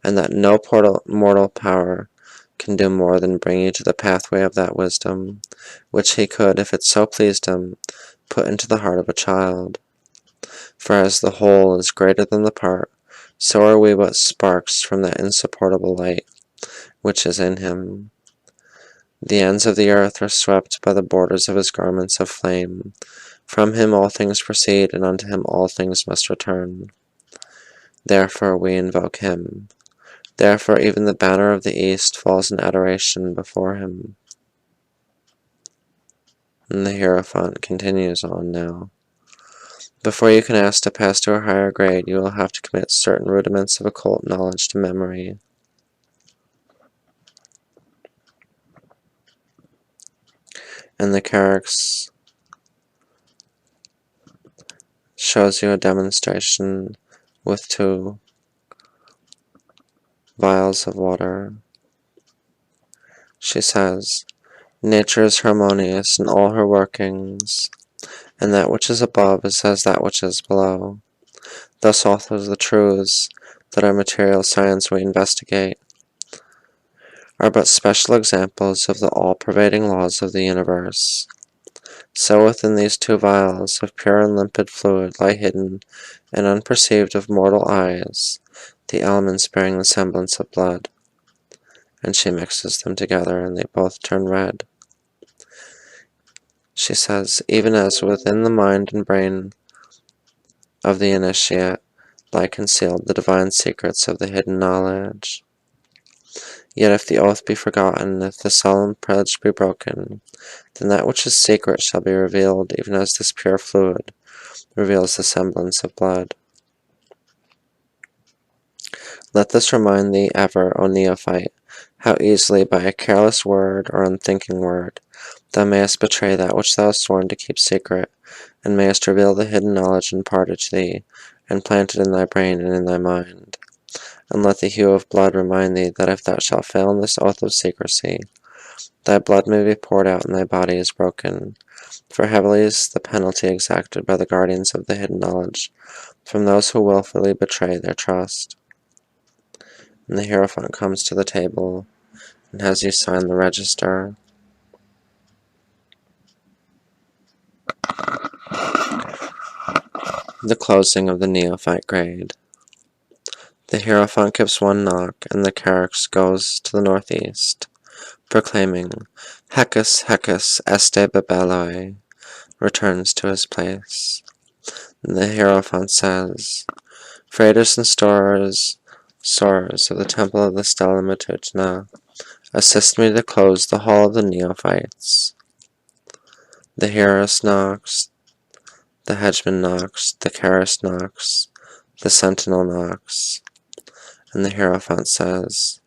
Speaker 1: and that no mortal power can do more than bring you to the pathway of that wisdom, which he could, if it so pleased him, put into the heart of a child. For as the whole is greater than the part, so are we but sparks from that insupportable light which is in him. The ends of the earth are swept by the borders of his garments of flame. From him all things proceed, and unto him all things must return. Therefore we invoke him. Therefore even the banner of the east falls in adoration before him. And the Hierophant continues on now. Before you can ask to pass to a higher grade, you will have to commit certain rudiments of occult knowledge to memory. And the Charax shows you a demonstration with 2 vials of water. She says, Nature is harmonious in all her workings, and that which is above is as that which is below. Thus also the truths that our material science we investigate are but special examples of the all-pervading laws of the universe. So within these 2 vials of pure and limpid fluid lie hidden and unperceived of mortal eyes the elements bearing the semblance of blood, and she mixes them together and they both turn red. She says, even as within the mind and brain of the initiate lie concealed the divine secrets of the hidden knowledge. Yet if the oath be forgotten, if the solemn pledge be broken, then that which is secret shall be revealed, even as this pure fluid reveals the semblance of blood. Let this remind thee ever, O Neophyte, how easily by a careless word or unthinking word thou mayest betray that which thou hast sworn to keep secret, and mayest reveal the hidden knowledge imparted to thee, and planted in thy brain and in thy mind. And let the hue of blood remind thee that if thou shalt fail in this oath of secrecy, thy blood may be poured out and thy body is broken. For heavily is the penalty exacted by the guardians of the hidden knowledge from those who wilfully betray their trust. And the Hierophant comes to the table and has you sign the register. The closing of the Neophyte grade. The Hierophant gives 1 knock, and the Charax goes to the northeast, proclaiming, Hecus, Hecus, este Babeloi, returns to his place. And the Hierophant says, Freighters and sorers of the temple of the Thelema, assist me to close the hall of the Neophytes. The Hieros knocks, the Hedgeman knocks, the Charis knocks, the Sentinel knocks, and the Hierophant says,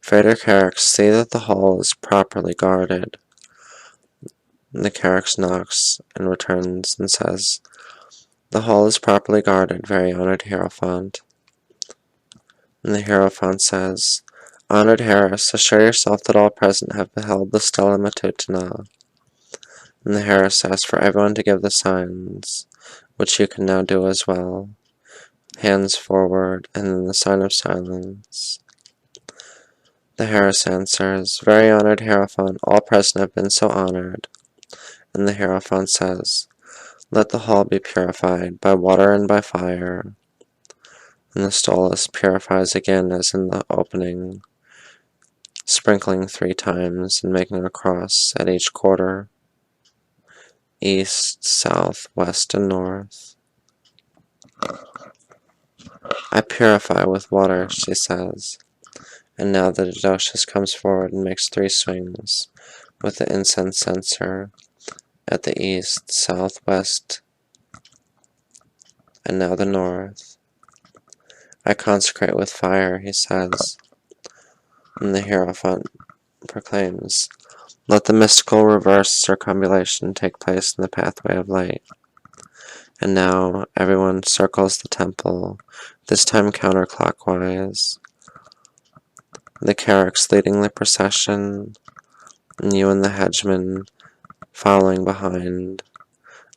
Speaker 1: Frater Charax, see that the hall is properly guarded. And the Charax knocks and returns and says, The hall is properly guarded, very honored Hierophant. And the Hierophant says, Honored Horus, assure yourself that all present have beheld the Stella Matutina. And the Horus asks for everyone to give the signs, which you can now do as well. Hands forward, and then the sign of silence. The Horus answers, Very honored Hierophant, all present have been so honored. And the Hierophant says, Let the hall be purified by water and by fire. And the stolus purifies again as in the opening, sprinkling 3 times and making a cross at each quarter, east, south, west, and north. I purify with water, she says, and now the Dodocious comes forward and makes 3 swings with the incense censer at the east, south, west, and now the north. I consecrate with fire, he says, and the Hierophant proclaims, "Let the mystical reverse circumambulation take place in the pathway of light." And now everyone circles the temple, this time counterclockwise. The Carracks leading the procession, and you and the Hedgeman following behind,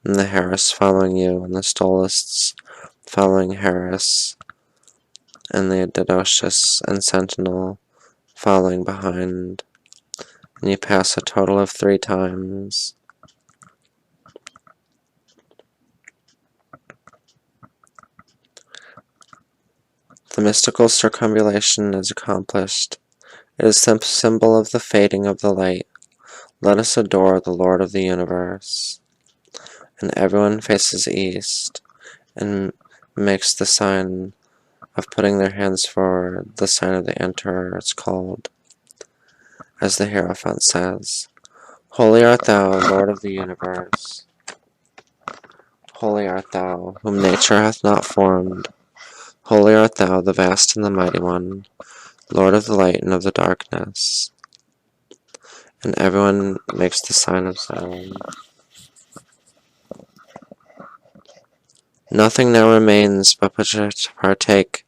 Speaker 1: and the Harris following you, and the Stolists following Harris, and the Dedocious and Sentinel following behind, and you pass a total of 3 times. The mystical circumambulation is accomplished. It is the symbol of the fading of the light. Let us adore the Lord of the universe. And everyone faces east and makes the sign of putting their hands forward, the sign of the Emperor it's called. As the Hierophant says, "Holy art thou, Lord of the universe. Holy art thou, whom nature hath not formed. Holy art thou, the vast and the mighty one, Lord of the light and of the darkness." And everyone makes the sign of silence. Nothing now remains but to partake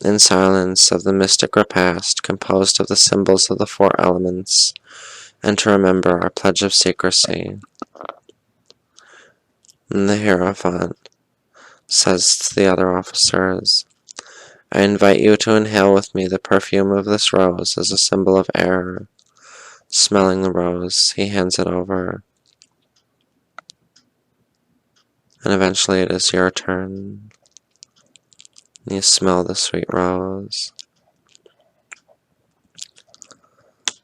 Speaker 1: in silence of the mystic repast composed of the symbols of the 4 elements, and to remember our pledge of secrecy. And the Hierophant says to the other officers, "I invite you to inhale with me the perfume of this rose as a symbol of air." Smelling the rose, he hands it over. And eventually it is your turn. You smell the sweet rose.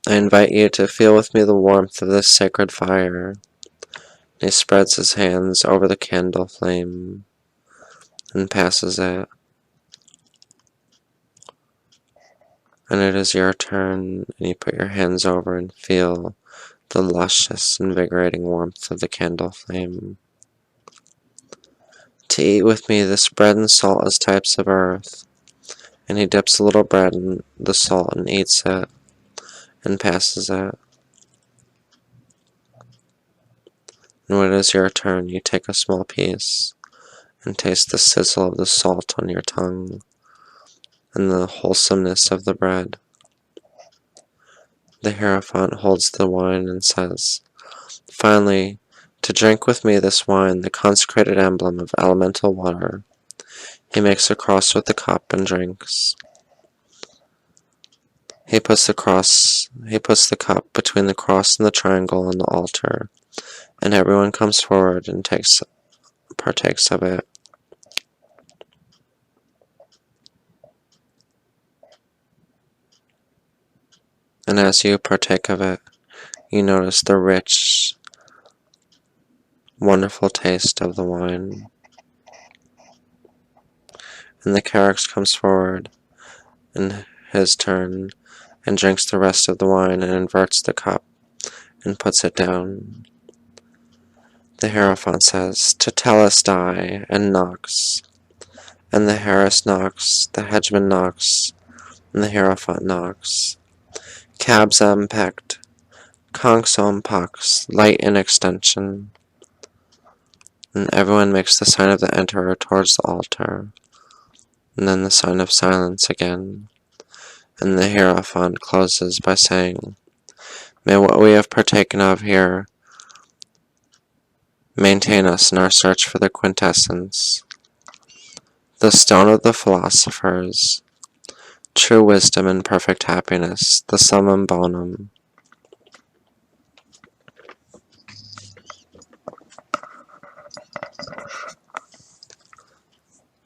Speaker 1: "I invite you to feel with me the warmth of this sacred fire." He spreads his hands over the candle flame and passes it. And it is your turn, and you put your hands over and feel the luscious, invigorating warmth of the candle flame. "To eat with me this bread and salt as types of earth." And he dips a little bread in the salt and eats it, and passes it. And when it is your turn, you take a small piece, and taste the sizzle of the salt on your tongue, and the wholesomeness of the bread. The Hierophant holds the wine and says, "Finally, to drink with me this wine, the consecrated emblem of elemental water." He makes a cross with the cup and drinks. He puts the cup between the cross and the triangle on the altar, and everyone comes forward and partakes of it. And as you partake of it, you notice the rich, wonderful taste of the wine. And the Carracks comes forward in his turn and drinks the rest of the wine and inverts the cup and puts it down. The Hierophant says, "Tetelestai," and knocks. And the Harris knocks, the Hedgeman knocks, and the Hierophant knocks. Cabsam pect, conxom pax, light in extension. And everyone makes the sign of the Emperor towards the altar, and then the sign of silence again. And the Hierophant closes by saying, "May what we have partaken of here maintain us in our search for the quintessence, the stone of the philosophers, true wisdom and perfect happiness, the summum bonum."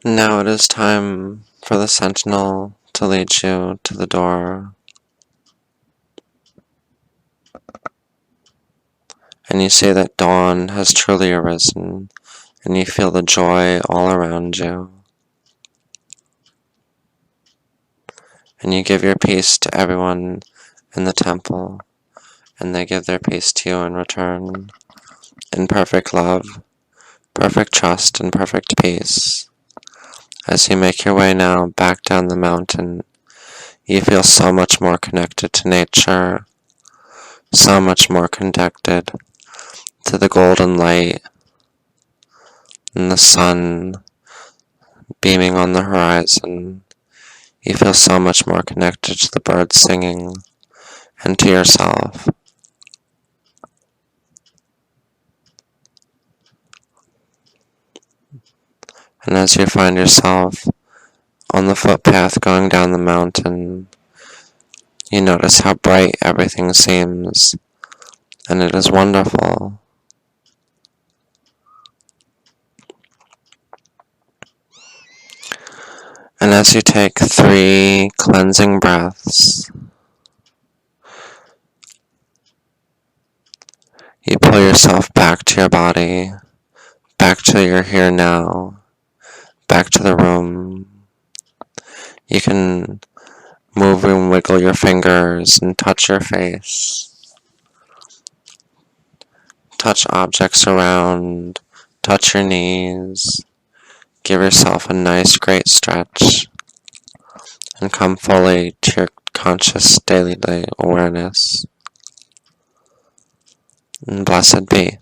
Speaker 1: Now it is time for the sentinel to lead you to the door. And you see that dawn has truly arisen, and you feel the joy all around you. And you give your peace to everyone in the temple, and they give their peace to you in return, in perfect love, perfect trust, and perfect peace. As you make your way now back down the mountain, you feel so much more connected to nature, so much more connected to the golden light and the sun beaming on the horizon. You feel so much more connected to the birds singing and to yourself. And as you find yourself on the footpath going down the mountain, you notice how bright everything seems, and it is wonderful. And as you take 3 cleansing breaths, you pull yourself back to your body, back to your here now, back to the room. You can move and wiggle your fingers and touch your face. Touch objects around, touch your knees. Give yourself a nice, great stretch, and come fully to your conscious daily awareness. And blessed be.